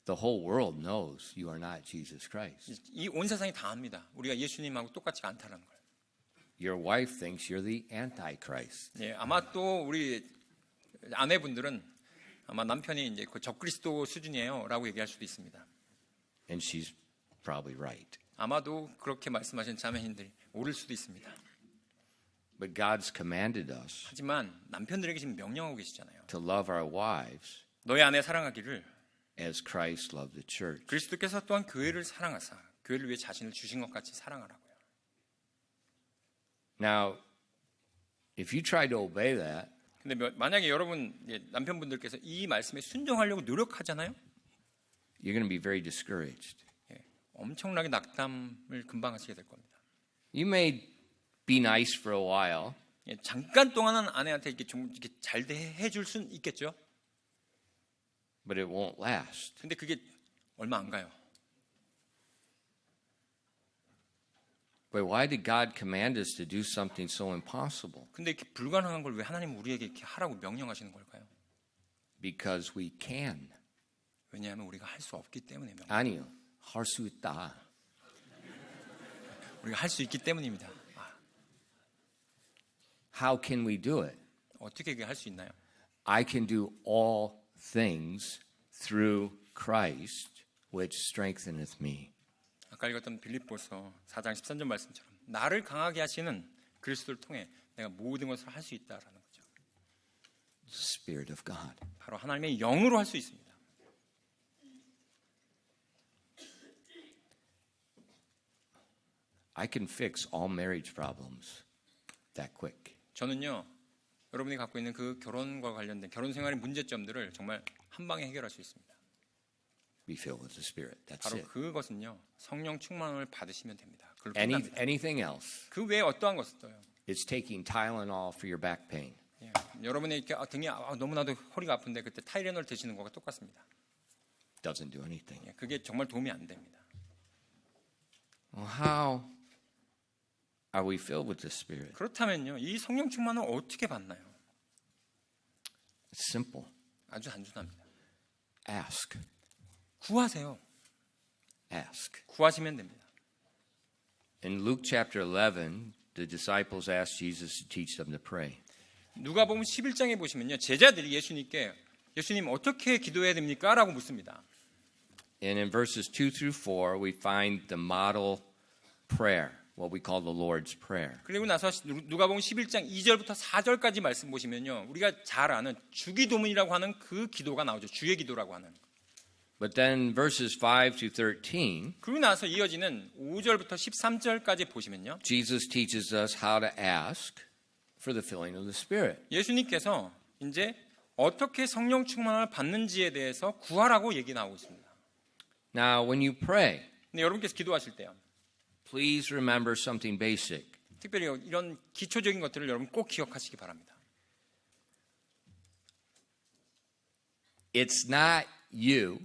The whole world knows you are not Jesus Christ. 이 온 세상이 다 압니다. 우리가 예수님하고 똑같지가 않다는 걸. Your wife thinks you're the Antichrist. 예, 아마 또 우리 아내분들은 아마 남편이 이제 그 적그리스도 수준이에요라고 얘기할 수도 있습니다. And she's probably right. 아마도 그렇게 말씀하신 자매님들이 옳을 수도 있습니다. But God's commanded us 하지만 남편들에게 지금 명령하고 계시잖아요. to love our wives 너희 아내 사랑하기를 as Christ loved the church. 그리스도께서 또한 교회를 사랑하사 교회를 위해 자신을 주신 것 같이 사랑하라고요. Now, if you try to obey that, 근데 만약에 여러분 남편분들께서 이 말씀에 순종하려고 노력하잖아요. you're going to be very discouraged. 예, 엄청나게 낙담을 금방 하시게 될 겁니다. You may be nice for a while, 예, 잠깐 동안은 아내한테 이렇게 좀 이렇게 잘 해줄 수는 있겠죠. but it won't last. 근데 그게 얼마 안 가요. But why did God command us to do something so impossible? 근데 이렇게 불가능한 걸 왜 하나님 우리에게 이렇게 하라고 명령하시는 걸까요? Because we can. 왜냐하면 우리가 할 수 없기 때문에 아니요, 할 수 있다. 우리가 할 수 있기 때문입니다. How can we do it? 어떻게 할 수 있나요? I can do all things through Christ, which strengtheneth me. 아까 읽었던 빌립보서 4장 13절 말씀처럼 나를 강하게 하시는 그리스도를 통해 내가 모든 것을 할 수 있다라는 거죠. The Spirit of God. 바로 하나님의 영으로 할 수 있습니다. I can fix all marriage problems that quick. 저는요, 여러분이 갖고 있는 그 결혼과 관련된 결혼 생활의 문제점들을 정말 한 방에 해결할 수 있습니다. Be filled with the Spirit. That's 바로 it. 그것은요, 성령 충만을 받으시면 됩니다. 그걸로 끝납니다. Anything else? 그 외에 어떠한 것도요. It's taking Tylenol for your back pain. 예, 여러분의 이렇게 등이 너무나도 허리가 아픈데 그때 타이레놀 드시는 거가 똑같습니다. Doesn't do anything. 예, 그게 정말 도움이 안 됩니다. Well, how are we filled with the Spirit? 그렇다면요, 이 성령 충만을 어떻게 받나요? It's simple. 아주 단순합니다. Ask. 구하세요. Ask. 구하시면 됩니다. In Luke chapter 11, the disciples asked Jesus to teach them to pray. 누가복음 11장에 보시면요, 제자들이 예수님께 예수님 어떻게 기도해야 됩니까? 라고 묻습니다. And in verses 2 through 4, we find the model prayer, what we call the Lord's Prayer. 그리고 나서 누가복음 11장 2절부터 4절까지 말씀 보시면요, 우리가 잘 아는 주기도문이라고 하는 그 기도가 나오죠. 주의 기도라고 하는. But then verses 5 to 13, 그리고 나서 이어지는 5절부터 13절까지 보시면요, Jesus teaches us how to ask for the filling of the Spirit. 예수님께서 이제 어떻게 성령 충만을 받는지에 대해서 구하라고 얘기 나오고 있습니다. Now, when you pray, 근데 여러분께서 기도하실 때요, please remember something basic. 특별히 이런 기초적인 것들을 여러분 꼭 기억하시기 바랍니다. It's not you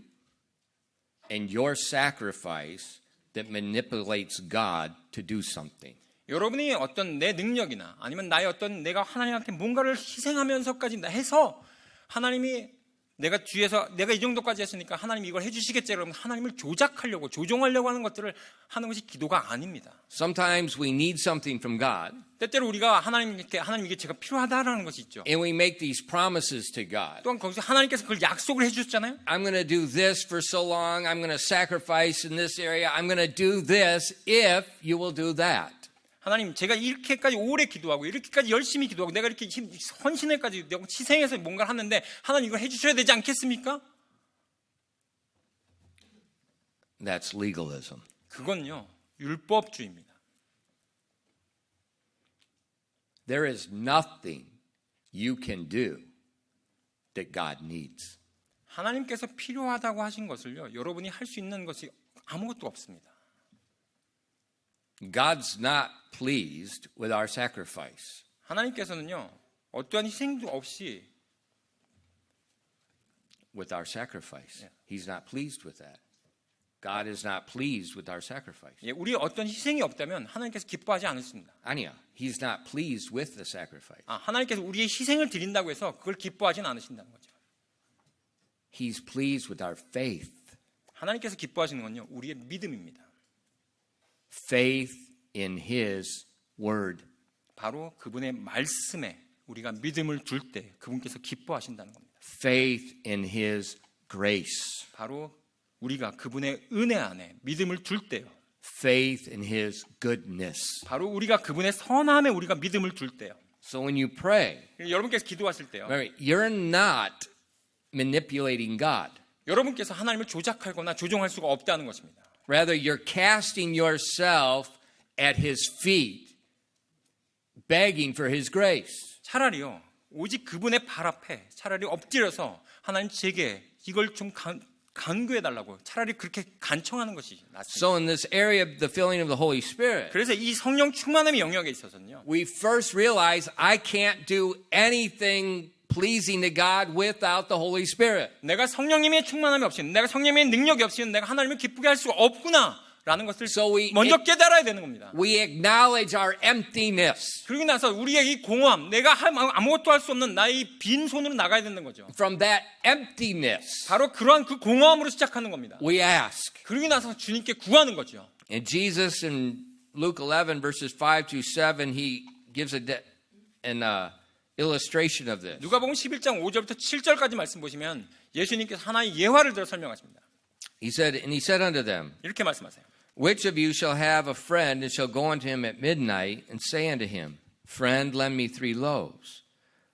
and your sacrifice that manipulates God to do something. 여러분이 어떤 내 능력이나 아니면 나의 어떤 내가 하나님한테 뭔가를 희생하면서까지 해서 하나님이 내가 뒤에서 내가 이 정도까지 했으니까 하나님이 이걸 해주시겠지, 여러분 하나님을 조작하려고 조종하려고 하는 것들을 하는 것이 기도가 아닙니다. Sometimes we need something from God, 때때로 우리가 하나님 이게 제가 필요하다라는 것이 있죠. and we make these promises to God. 또한 거기서 하나님께서 그걸 약속을 해주셨잖아요. I'm going to do this for so long. I'm going to sacrifice in this area. I'm going to do this if you will do that. 하나님, 제가 이렇게까지 오래 기도하고 이렇게까지 열심히 기도하고 내가 이렇게 헌신에까지 희생해서 뭔가를 하는데 하나님 이걸 해주셔야 되지 않겠습니까? That's legalism. 그건요, 율법주의입니다. There is nothing you can do that God needs. 하나님께서 필요하다고 하신 것을요, 여러분이 할 수 있는 것이 아무것도 없습니다. God's not pleased with our sacrifice. 하나님께서는요, 어떠한 희생도 없이 With our sacrifice. He's not pleased with that. God is not pleased with our sacrifice. 우리 어떤 희생이 없다면 하나님께서 기뻐하지 않으십니다. 아니야. He's not pleased with the sacrifice. 하나님께서 우리의 희생을 드린다고 해서 그걸 기뻐하지는 않으신다는 거죠. He's pleased with our faith. 하나님께서 기뻐하시는 건요, 우리의 믿음입니다. Faith in His Word. 바로 그분의 말씀에 우리가 믿음을 둘 때 그분께서 기뻐하신다는 겁니다. Faith in His grace. 바로 우리가 그분의 은혜 안에 믿음을 둘 때요. Faith in His goodness. 바로 우리가 그분의 선함에 우리가 믿음을 둘 때요. So when you pray, 여러분께서 기도하실 때요, you're not manipulating God. 여러분께서 하나님을 조작하거나 조종할 수가 없다는 것입니다. Rather, you're casting yourself at His feet, begging for His grace. 차라리요, 오직 그분의 발 앞에 차라리 엎드려서 하나님 제게 이걸 좀 간구해달라고 차라리 그렇게 간청하는 것이 낫습니다. So in this area of the filling of the Holy Spirit, 그래서 이 성령 충만함의 영역에 있어서는요, we first realize I can't do anything pleasing to God without the Holy Spirit. 내가 성령님의 충만함이 없이는, 내가 성령님의 능력이 없이는 내가 하나님을 기쁘게 할 수가 없구나라는 것을 먼저 깨달아야 되는 겁니다. We acknowledge our emptiness. 그리고 나서 우리의 이 공허함, 내가 아무것도 할 수 없는 나의 빈 손으로 나가야 되는 거죠. From that emptiness, 바로 그러한 그 공허함으로 시작하는 겁니다. we ask. 그러고 나서 주님께 구하는 거죠. And Jesus in Luke 11 verses 5 to 7, he gives illustration of this. 누가복음 11장 5절부터 7절까지 말씀 보시면 예수님께서 하나의 예화를 들어 설명하십니다. He said unto them, 이렇게 말씀하세요. Which of you shall have a friend and shall go unto him at midnight and say unto him, Friend, lend me 3 loaves.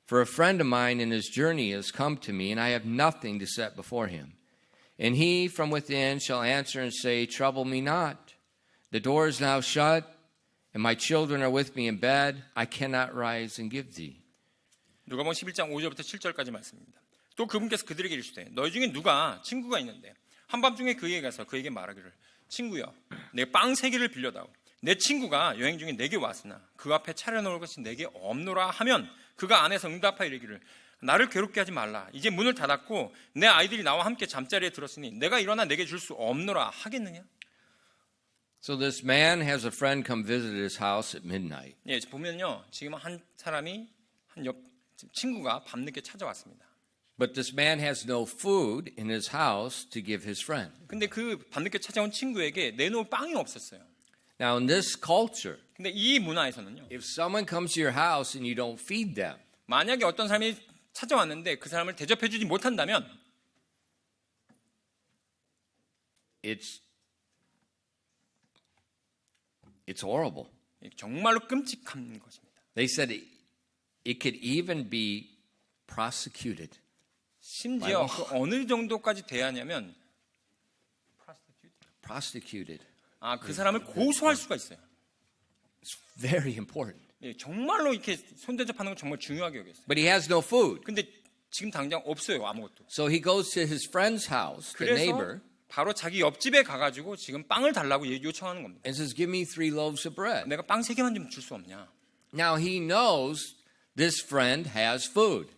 For a friend of mine in his journey is come to me, and I have nothing to set before him. And he from within shall answer and say, Trouble me not. The door is now shut, and my children are with me in bed. I cannot rise and give thee. 누가복음 11장 5절부터 7절까지 말씀입니다. 또 그분께서 그들에게 이르시되 너희 중에 누가 친구가 있는데 한밤중에 그에게 가서 그에게 말하기를 친구여 내 빵 3개를 빌려다오. 내 친구가 여행 중에 내게 왔으나 그 앞에 차려놓을 것이 내게 없노라 하면 그가 안에서 응답하여 이르기를 나를 괴롭게 하지 말라. 이제 문을 닫았고 내 아이들이 나와 함께 잠자리에 들었으니 내가 일어나 내게 줄 수 없노라 하겠느냐? So this man has a friend come visit his house at midnight. 예, 보면요. 지금 한 사람이 친구가 밤늦게 찾아왔습니다. But this man has no food in his house to give his friend. 근데 그 밤늦게 찾아온 친구에게 내놓을 빵이 없었어요. Now in this culture, 근데 이 문화에서는요. if someone comes to your house and you don't feed them, 만약에 어떤 사람이 찾아왔는데 그 사람을 대접해 주지 못한다면 it's horrible. 정말로 끔찍한 것입니다. They said it could even be prosecuted. 심지어 그 어느 정도까지 대하냐면 Prosecuted. 그 사람을 고소할 수가 있어요. It's very important. 예, 정말로 이렇게 손대접하는 건 정말 중요하게 여겼어요. But he has no food. 근데 지금 당장 없어요, 아무것도. So he goes to his friend's house, the 그래서 neighbor, 바로 자기 옆집에 가가지고 지금 빵을 달라고 요청하는 겁니다. and says, Give me 3 loaves of bread. 내가 빵 3개만 좀 줄 수 없냐? Now he knows this friend has food.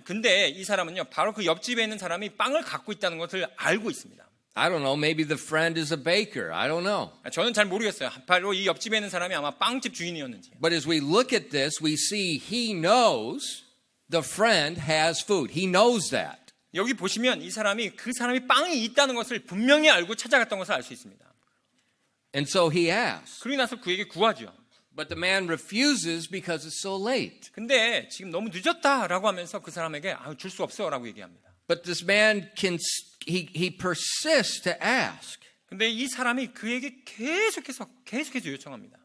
근데 이 사람은요, 바로 그 옆집에 있는 사람이 빵을 갖고 있다는 것을 알고 있습니다. I don't know, maybe the friend is a baker. I don't know. 저는 잘 모르겠어요. 바로 이 옆집에 있는 사람이 아마 빵집 주인이었는지. But as we look at this, we see he knows the friend has food. He knows that. 여기 보시면 이 사람이 그 사람이 빵이 있다는 것을 분명히 알고 찾아갔던 것을 알 수 있습니다. And so he asks. 그러고 나서 그에게 구하죠. But the man refuses because it's so late. 근데 지금 너무 늦었다라고 하면서 그 사람에게 줄 수 없어라고 얘기합니다. But this man he persists to ask. 근데 이 사람이 그에게 계속해서 요청합니다.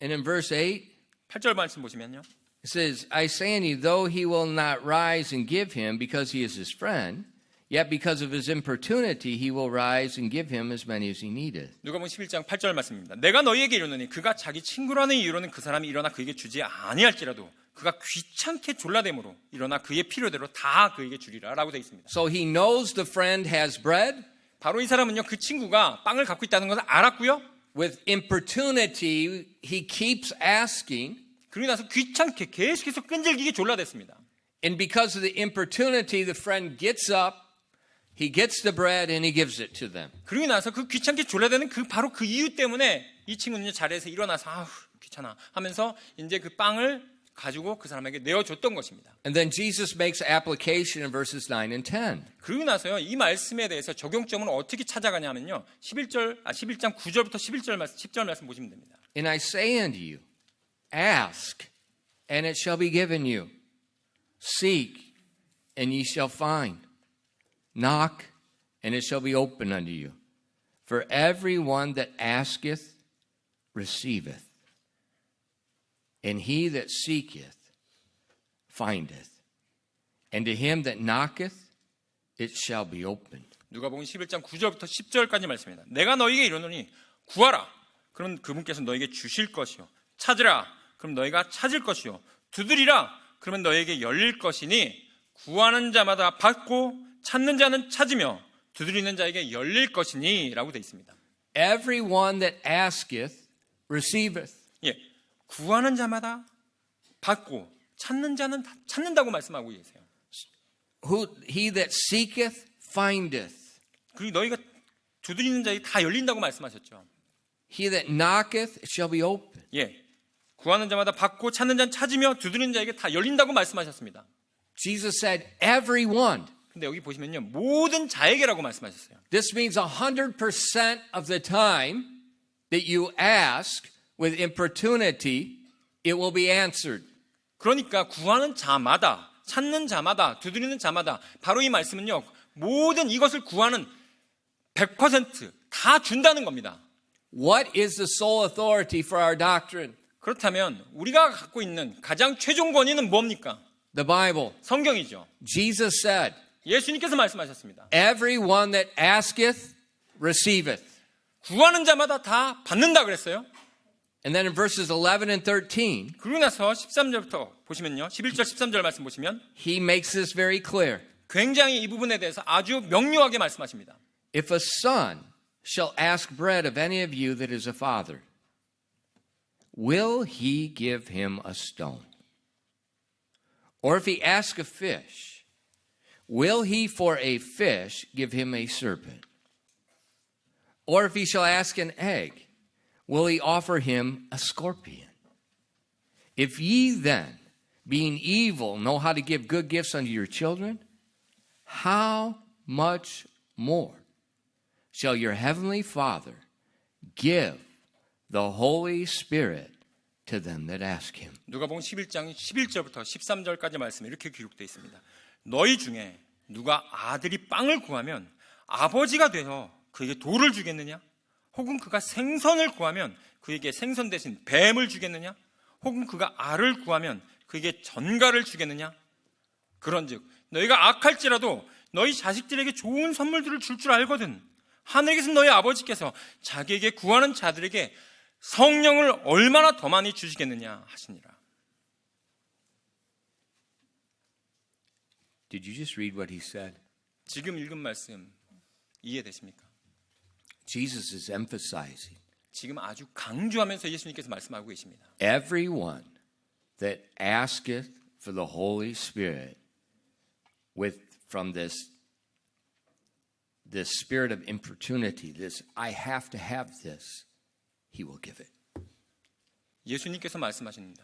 And in verse 8, 8절 말씀 보시면요. it says, I say unto you, though he will not rise and give him because he is his friend, yet because of his importunity he will rise and give him as many as he needeth. 누가복음 11장 8절 말씀입니다. 내가 너희에게 이르노니 그가 자기 친구라는 이유로는 그 사람이 일어나 그에게 주지 아니할지라도 그가 귀찮게 졸라됨으로 일어나 그의 필요대로 다 그에게 주리라라고 되어 있습니다. So he knows the friend has bread. 바로 이 사람은요, 그 친구가 빵을 갖고 있다는 것을 알았고요. With importunity he keeps asking. 그러고 나서 귀찮게 계속해서 끈질기게 졸라댔습니다. And because of the importunity, the friend gets up, he gets the bread, and he gives it to them. 그러고 나서 그 귀찮게 졸라대는 바로 그 이유 때문에 이 친구는 자리에서 일어나서 귀찮아 하면서 이제 그 빵을 가지고 그 사람에게 내어줬던 것입니다. And then Jesus makes application in verses 9 and 10. 그러고 나서요, 이 말씀에 대해서 적용점을 어떻게 찾아가냐면요, 11장 9절부터 10절 말씀 보시면 됩니다. And I say unto you, ask, and it shall be given you. Seek, and ye shall find. Knock, and it shall be opened unto you. For every one that asketh, receiveth. And he that seeketh, findeth. And to him that knocketh, it shall be opened. 누가복음 11장 9절부터 10절까지 말씀입니다. 내가 너희에게 이르노니 구하라. 그럼 그분께서 너희에게 주실 것이요. 찾으라. 그럼 너희가 찾을 것이요. 두드리라. 그러면 너희에게 열릴 것이니 구하는 자마다 받고 찾는 자는 찾으며 두드리는 자에게 열릴 것이니 라고 되어 있습니다. Everyone that asketh, receiveth. 예, 구하는 자마다 받고 찾는 자는 찾는다고 말씀하고 계세요. He that seeketh, findeth. 그리고 너희가 두드리는 자에게 다 열린다고 말씀하셨죠. He that knocketh, it shall be opened. 예, 구하는 자마다 받고 찾는 자는 찾으며 두드리는 자에게 다 열린다고 말씀하셨습니다. Jesus said, everyone. 근데 여기 보시면요, 모든 자에게라고 말씀하셨어요. This means 100% of the time that you ask with importunity, it will be answered. 그러니까 구하는 자마다, 찾는 자마다, 두드리는 자마다 바로 이 말씀은요, 모든 이것을 구하는 100% 다 준다는 겁니다. What is the sole authority for our doctrine? 그렇다면 우리가 갖고 있는 가장 최종 권위는 뭡니까? The Bible. 성경이죠. Jesus said, 예수님께서 말씀하셨습니다. everyone that asketh, receiveth. 구하는 자마다 다 받는다 그랬어요. And then in verses 11 and 13, 그러고 나서 13절부터 보시면요. 11절 13절 말씀 보시면 he makes this very clear. 굉장히 이 부분에 대해서 아주 명료하게 말씀하십니다. If a son shall ask bread of any of you that is a father, will he give him a stone? Or if he ask a fish, will he for a fish give him a serpent? Or if he shall ask an egg, will he offer him a scorpion? If ye then, being evil, know how to give good gifts unto your children, how much more shall your heavenly Father give the Holy Spirit to them that ask him? 누가복음 11장 11절부터 13절까지 말씀이 이렇게 기록되어 있습니다. 너희 중에 누가 아들이 빵을 구하면 아버지가 되어 그에게 돌을 주겠느냐? 혹은 그가 생선을 구하면 그에게 생선 대신 뱀을 주겠느냐? 혹은 그가 알을 구하면 그에게 전갈을 주겠느냐? 그런즉 너희가 악할지라도 너희 자식들에게 좋은 선물들을 줄 줄 알거든. 하늘에 계신 너희 아버지께서 자기에게 구하는 자들에게 성령을 얼마나 더 많이 주시겠느냐 하시니라. Did you just read what he said? 지금 읽은 말씀 이해되십니까? Jesus is emphasizing 지금 아주 강조하면서 예수님께서 말씀하고 계십니다. everyone that asketh for the Holy Spirit from this spirit of importunity, this I have to have this, he will give it. 예수님께서 말씀하십니다.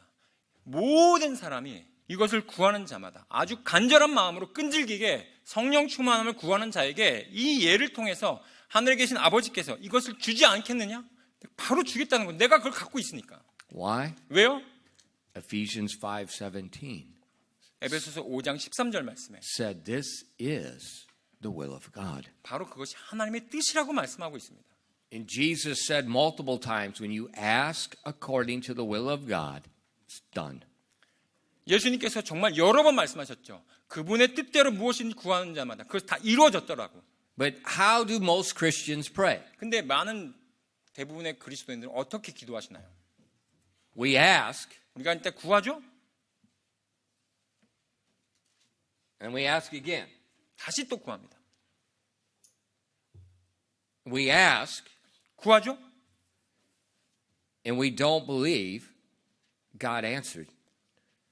모든 사람이 이것을 구하는 자마다 아주 간절한 마음으로 끈질기게 성령 충만함을 구하는 자에게 이 예를 통해서 하늘에 계신 아버지께서 이것을 주지 않겠느냐? 바로 주겠다는 거. 내가 그걸 갖고 있으니까. Why? 왜요? Ephesians 5:17 에베소서 5장 13절 말씀에 said this is the will of God. 바로 그것이 하나님의 뜻이라고 말씀하고 있습니다. And Jesus said multiple times, when you ask according to the will of God, it's done. 예수님께서 정말 여러 번 말씀하셨죠. 그분의 뜻대로 무엇인지 구하는 자마다 그것이 다 이루어졌더라고. But how do most Christians pray? 근데 많은 대부분의 그리스도인들은 어떻게 기도하시나요? We ask, 우리가 일단 구하죠? and we ask again. 다시 또 구합니다. We ask, 구하죠? and we don't believe God answered.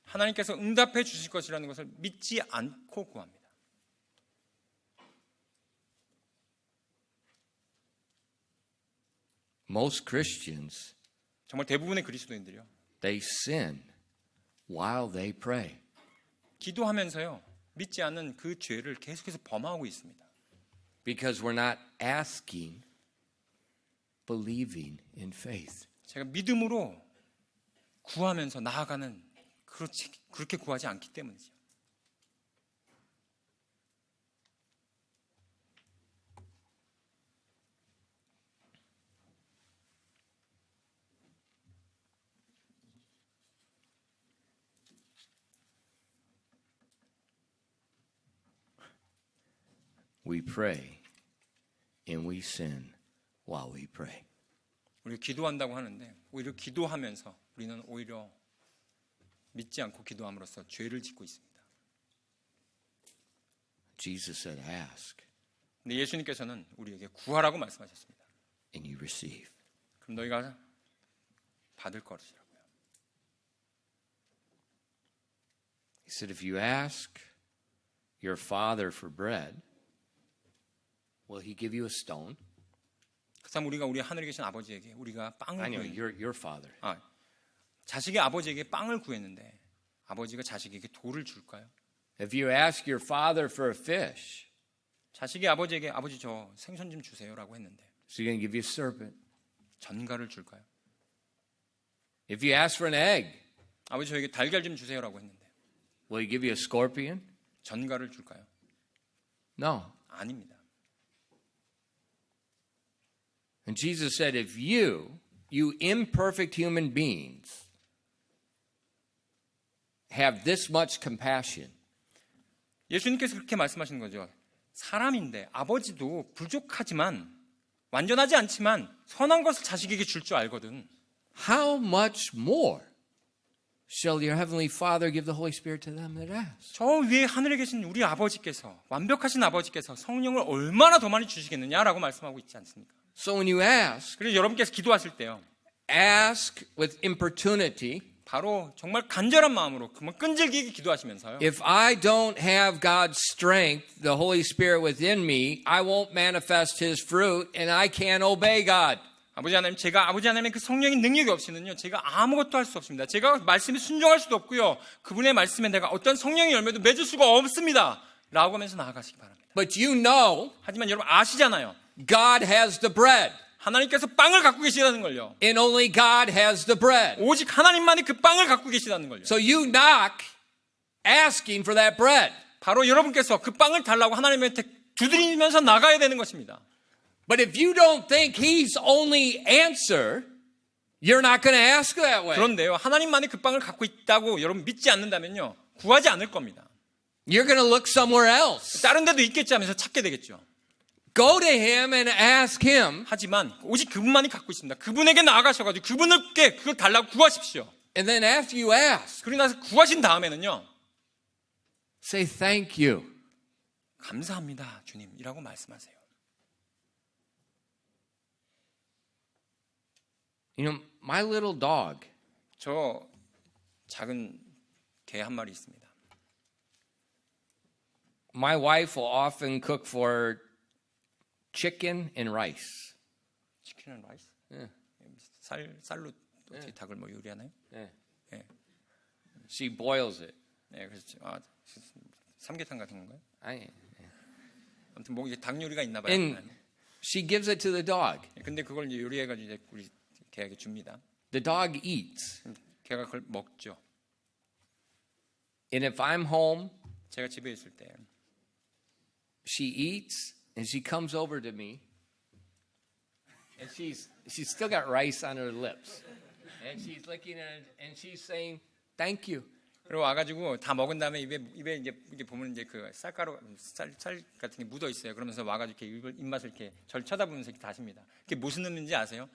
하나님께서 응답해 주실 것이라는 것을 믿지 않고 구합니다. Most Christians, 정말 대부분의 그리스도인들이요. they sin while they pray. 기도하면서요. 믿지 않는 그 죄를 계속해서 범하고 있습니다. Because we're not asking, believing in faith. 제가 믿음으로 구하면서 나아가는 그렇게 구하지 않기 때문이죠. We pray and we sin while we pray. 우리가 기도한다고 하는데 오히려 기도하면서 우리는 오히려 믿지 않고 기도함으로써 죄를 짓고 있습니다. Jesus said, ask 근데 예수님께서는 우리에게 구하라고 말씀하셨습니다. and you receive. 그럼 너희가 받을 것이라고요. He said, if you ask your father for bread, will he give you a stone? 그렇다면 우리가 우리 하늘에 계신 아버지에게 우리가 빵을 I know, 구했는데 your father. 자식의 아버지에게 빵을 구했는데 아버지가 자식에게 돌을 줄까요? If you ask your father for a fish, 자식이 아버지에게 아버지 저 생선 좀 주세요라고 했는데 is he going to give you a serpent? 전갈을 줄까요? If you ask for an egg, 아버지 저에게 달걀 좀 주세요라고 했는데 Will he give you a scorpion? 전갈을 줄까요? No. 아닙니다. And Jesus said, if you imperfect human beings, have this much compassion, 예수님께서 그렇게 말씀하시는 거죠. 사람인데 아버지도 부족하지만 완전하지 않지만 선한 것을 자식에게 줄 줄 알거든. how much more shall your heavenly Father give the Holy Spirit to them that ask? 저 위에 하늘에 계신 우리 아버지께서 완벽하신 아버지께서 성령을 얼마나 더 많이 주시겠느냐라고 말씀하고 있지 않습니까? So when you ask, 그래서 여러분께서 기도하실 때요. ask with importunity. 바로 정말 간절한 마음으로 그만 끈질기게 기도하시면서요. If I don't have God's strength, the Holy Spirit within me, I won't manifest His fruit and I can't obey God. 아버지 하나님, 제가 아버지 하나님의 그 성령의 능력이 없이는요, 제가 아무것도 할 수 없습니다. 제가 말씀에 순종할 수도 없고요. 그분의 말씀에 내가 어떤 성령의 열매도 맺을 수가 없습니다. 라고 하면서 나아가시기 바랍니다. But you know, 하지만 여러분 아시잖아요. God has the bread, 하나님께서 빵을 갖고 계시다는 걸요. and only God has the bread. 오직 하나님만이 그 빵을 갖고 계시다는 걸요. So you knock, asking for that bread. 바로 여러분께서 그 빵을 달라고 하나님한테 두드리면서 나가야 되는 것입니다. But if you don't think He's only answer, you're not going to ask that way. 그런데요, 하나님만이 그 빵을 갖고 있다고 여러분 믿지 않는다면요, 구하지 않을 겁니다. You're going to look somewhere else. 다른 데도 있겠지 하면서 찾게 되겠죠. Go to Him and ask Him, 하지만 오직 그분만이 갖고 있습니다. 그분에게 나아가셔가지고 그분께 그걸 달라고 구하십시오. and then after you ask, 그러고 나서 구하신 다음에는요, say thank you. 감사합니다 주님이라고 말씀하세요. You know, my little dog, 저 작은 개 한 마리 있습니다. my wife will often cook for chicken and rice. 치킨 앤 라이스? 예. 쌀로 어떻게 닭을 뭐 요리하나요? 예. 예. She boils it. 네, 그래서 삼계탕 같은 건가요? I, 아무튼 뭐 이제 닭 요리가 있나 봐요. and she gives it to the dog. 근데 그걸 이제 요리해가지고 이제 우리 개에게 줍니다. The dog eats. 개가 그걸 먹죠. And if I'm home, 제가 집에 있을 때 she eats and she comes over to me and she's still got rice on her lips. And she's licking it and she's saying, thank you. 그리고 와가지고 다 먹은 다음에 입에 이제 이게 보면 이제 그 쌀가루 쌀 같은 게 묻어 있어요. 그러면서 와가지고 이렇게 입맛을 이렇게 절 쳐다보면서 이렇게 다십니다. 그게 무슨 의미인지 아세요?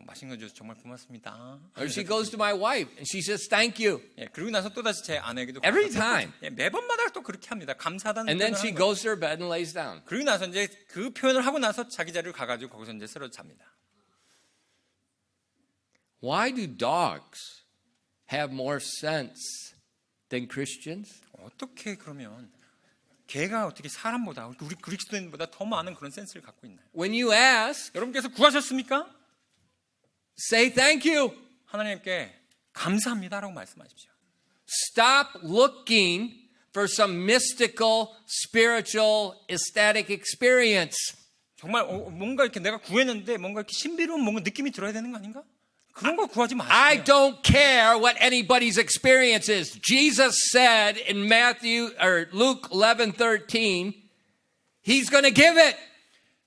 맛있는 거 줘서 정말 고맙습니다. Or she goes to my wife and she says, thank you. 예, 그리고 나서 또 다시 제 아내에게도 Every 감사하다고 time. 예, 매번마다 또 그렇게 합니다. 감사하다는 And then 표현을 she 하는 거예요. goes to her bed and lays down. 그러고 나서 이제 그 표현을 하고 나서 자기 자리로 가가지고 거기서 이제 쓰러져 잡니다. Why do dogs have more sense than Christians? 어떻게 그러면 개가 어떻게 사람보다 우리 그리스도인보다 더 많은 그런 센스를 갖고 있나요? When you ask, 여러분께서 구하셨습니까? say thank you. 하나님께 감사합니다라고 말씀하십시오. Stop looking for some mystical, spiritual, ecstatic experience. 정말 뭔가 이렇게 내가 구했는데 뭔가 이렇게 신비로운 뭔가 느낌이 들어야 되는 거 아닌가? 그런 걸 구하지 I 마세요. don't care what anybody's experience is. Jesus said in Luke 11:13, He's going to give it.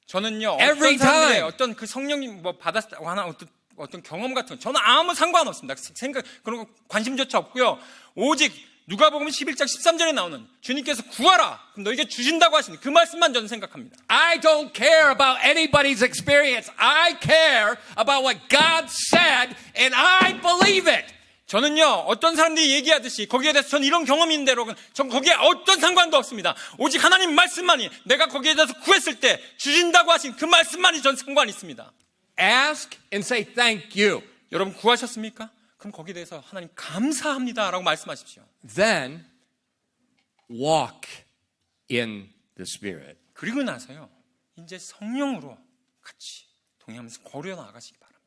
저는요 Every 어떤 사람들의 time. 어떤 그 성령님 뭐 받았다고 하나 어떤 경험 같은 거 저는 아무 상관없습니다. 생각 그런 거 관심조차 없고요. 오직 누가복음 11장 13절에 나오는 주님께서 구하라 그럼 너에게 주신다고 하시는 그 말씀만 저는 생각합니다. I don't care about anybody's experience. I care about what God said, and I believe it. 저는요 어떤 사람들이 얘기하듯이 거기에 대해서 전 이런 경험이 있는 대로 전 거기에 어떤 상관도 없습니다. 오직 하나님 말씀만이 내가 거기에 대해서 구했을 때 주신다고 하신 그 말씀만이 전 상관이 있습니다. Ask and say thank you. 여러분 구하셨습니까? 그럼 거기에 대해서 하나님 감사합니다라고 말씀하십시오. Then walk in the Spirit. 그리고 나서요 이제 성령으로 같이 동행하면서 걸어 나가시기 바랍니다.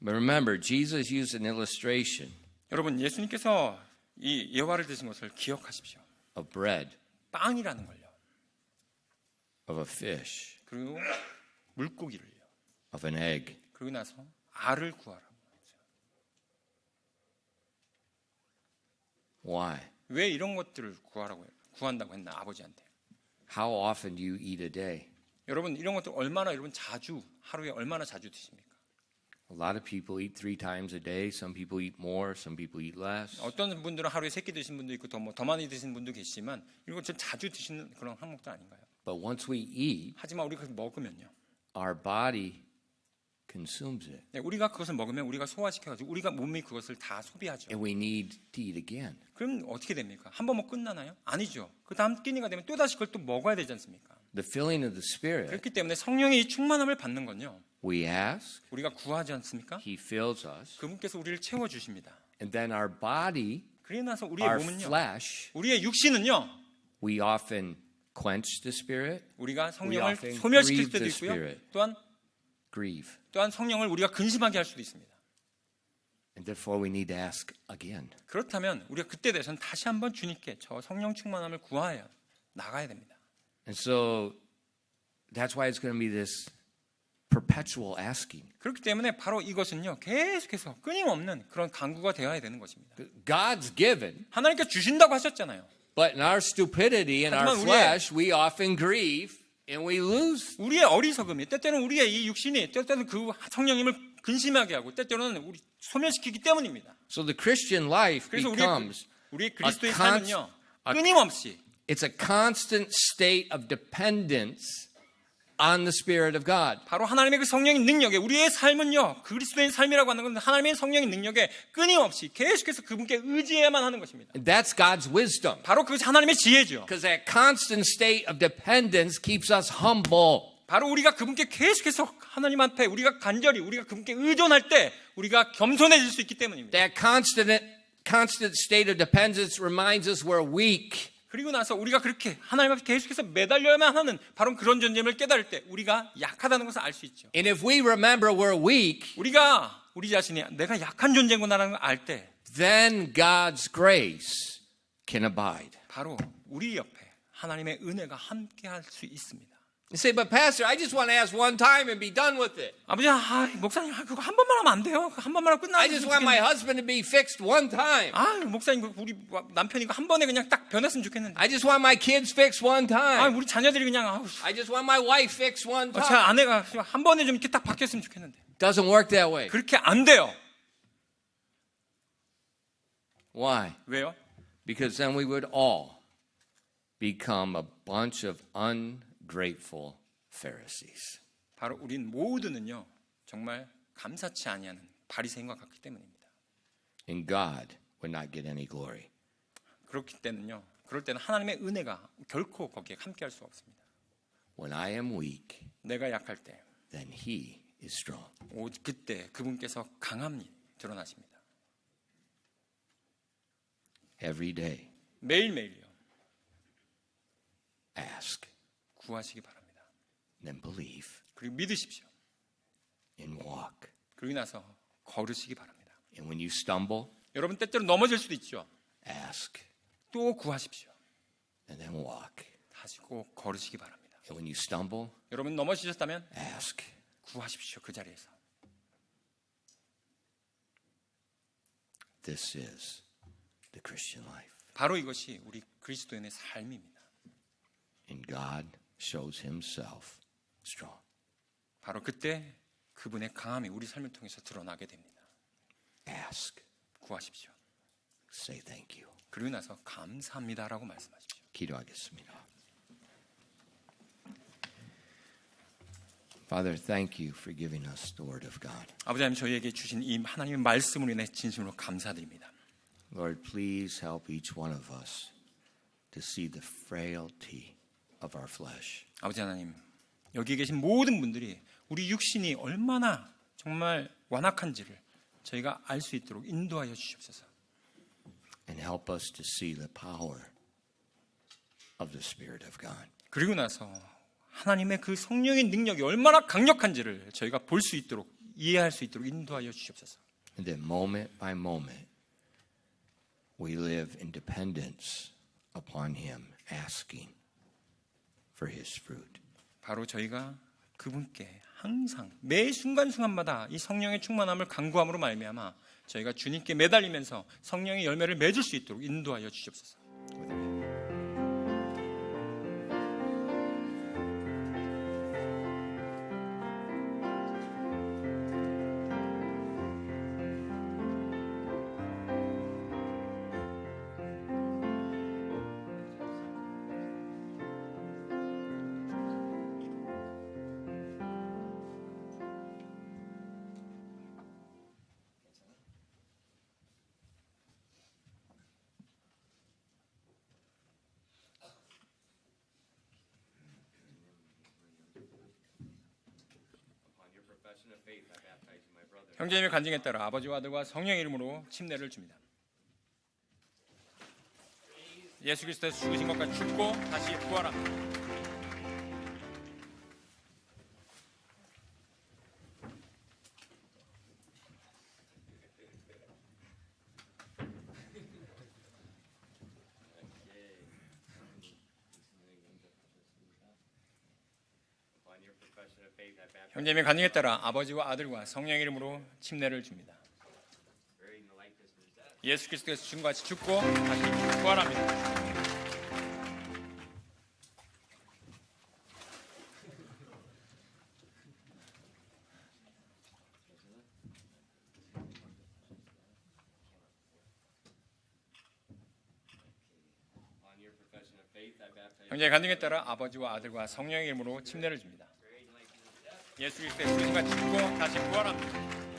But remember, Jesus used an illustration 여러분 예수님께서 이 예화를 드신 것을 기억하십시오. of bread, 빵이라는 걸요. of a fish, 그리고 물고기를요. of an egg. 그리고 나서 알을 구하라고. Why? 왜 이런 것들을 구한다고 했나 아버지한테? How often do you eat a day? 여러분 이런 것들 얼마나 여러분 자주 하루에 얼마나 자주 드십니까? A lot of people eat 3 times a day. Some people eat more. Some people eat less. 어떤 분들은 하루에 3끼 드시는 분도 있고 더 많이 드시는 분도 계시지만 이런 좀 자주 드시는 그런 항목도 아닌가요? But once we eat, 하지만 우리가 그걸 먹으면요, our body consumes it, 네, 우리가 그것을 먹으면 우리가 소화시켜가지고 우리가 몸이 그것을 다 소비하죠. and we need to eat again. 그럼 어떻게 됩니까? 한 번 먹고 끝나나요? 아니죠. 그 다음 끼니가 되면 또 다시 그걸 또 먹어야 되지 않습니까? The filling of the Spirit, 그렇기 때문에 성령의 충만함을 받는 건요, we ask, 우리가 구하지 않습니까? He fills us, 그분께서 우리를 채워 주십니다. and then our body, 그러고 나서 우리의 our 몸은요, flesh, 우리의 육신은요, we often quench the Spirit, 우리가 We 성령을 often 소멸시킬 grieve 때도 the 있고요. Spirit. grieve, 또한 성령을 우리가 근심하게 할 수도 있습니다. and therefore we need to ask again. 그렇다면 우리가 그때 대해서는 다시 한번 주님께 저 성령 충만함을 구하여 나가야 됩니다. And so that's why it's going to be this perpetual asking. 그렇기 때문에 바로 이것은요, 계속해서 끊임없는 그런 간구가 되어야 되는 것입니다. God's given, 하나님께 주신다고 하셨잖아요. but in our stupidity and our 하지만 flesh, we often grieve and we lose. 우리의 어리석음이 때때로는 우리의 이 육신이 때때로는 그 성령님을 근심하게 하고 때때로는 우리 소멸시키기 때문입니다. So the Christian life 그래서 becomes 우리의 그리스도의 a 삶은요, a- 끊임없이 it's a constant state of dependence on the Spirit of God. 바로 하나님의 그 성령의 능력에 우리의 삶은요, 그리스도의 삶이라고 하는 건 하나님의 성령의 능력에 끊임없이 계속해서 그분께 의지해야만 하는 것입니다. And that's God's wisdom. 바로 그것이 하나님의 지혜죠. Because that constant state of dependence keeps us humble. 바로 우리가 그분께 계속해서 하나님 앞에 우리가 간절히 우리가 그분께 의존할 때 우리가 겸손해질 수 있기 때문입니다. That constant state of dependence reminds us we're weak. 그리고 나서 우리가 그렇게 하나님 앞에 계속해서 매달려야만 하는 바로 그런 존재임을 깨달을 때 우리가 약하다는 것을 알 수 있죠. And if we remember we're weak, 우리가 우리 자신이 내가 약한 존재구나라는 걸 알 때 then God's grace can abide. 바로 우리 옆에 하나님의 은혜가 함께 할 수 있습니다. You say, but Pastor, I just want to ask one time and be done with it. 아버지, 목사님 그거 한 번만 하면 안 돼요. 한 번만 하고 I 끝나면 just want my husband to be fixed one time. 목사님 우리 남편이 한 번에 그냥 딱 변했으면 좋겠는데. I just want my kids fixed one time. 우리 자녀들이 그냥 I just want my wife fixed one 제 time. 아내가 한 번에 좀 이렇게 딱 바뀌었으면 좋겠는데. Doesn't work that way. 그렇게 안 돼요. Why? 왜요? Because then we would all become a bunch of ungrateful Pharisees. 바로 우린 모두는요, 정말 감사치 아니하는 바리새인과 같기 때문입니다. And God would not get any glory. 그렇기 때는요, 그럴 때는 하나님의 은혜가 결코 거기에 함께할 수가 없습니다. When I am weak, 내가 약할 때, then He is strong. 그때 그분께서 강함이 드러나십니다. Every day, 매일매일요, ask, 구하시기 바랍니다. then believe, 그리고 믿으십시오. and walk. 그러고 나서 걸으시기 바랍니다. And when you stumble, 여러분 때때로 넘어질 수도 있죠. ask, 또 구하십시오. and then walk. 다시 꼭 걸으시기 바랍니다. And when you stumble, 여러분 넘어지셨다면 ask. 구하십시오. 그 자리에서. This is the Christian life. 바로 이것이 우리 그리스도인의 삶입니다. And God shows Himself strong. 바로 그때 그분의 강함이 우리 삶을 통해서 드러나게 됩니다. Ask, 구하십시오. say thank you. 그리고 나서 감사합니다라고 말씀하십시오. 기도하겠습니다. Father, thank you for giving us the Word of God. 아버지 하나님 저희에게 주신 이 하나님의 말씀으로 인해 진심으로 감사드립니다. Lord, please help each one of us to see the frailty of our flesh. 아버지 하나님, 여기 계신 모든 분들이 우리 육신이 얼마나 정말 완악한지를 저희가 알 수 있도록 인도하여 주시옵소서. And help us to see the power of the Spirit of God. 그리고 나서 하나님의 그 성령의 능력이 얼마나 강력한지를 저희가 볼 수 있도록 이해할 수 있도록 인도하여 주시옵소서. And that moment by moment we live in dependence upon Him, asking for His fruit. 바로 저희가 그분께 항상 매 순간순간마다 이 성령의 충만함을 간구함으로 말미암아 저희가 주님께 매달리면서 성령의 열매를 맺을 수 있도록 인도하여 주시옵소서. 형제님의 간증에 따라 아버지와 아들과 성령의 이름으로 침례를 줍니다. 예수 그리스도의 죽으신 것과 죽고 다시 부활합니다. 형제님의 간증에 따라 아버지와 아들과 성령의 이름으로 침례를 줍니다. 예수 그리스도의 죽음과 같이 죽고 다시 부활합니다. 형제의 간증에 따라 아버지와 아들과 성령의 이름으로 침례를 줍니다. 예수 그리스도의 죽으심과 죽고 다시 부활합니다.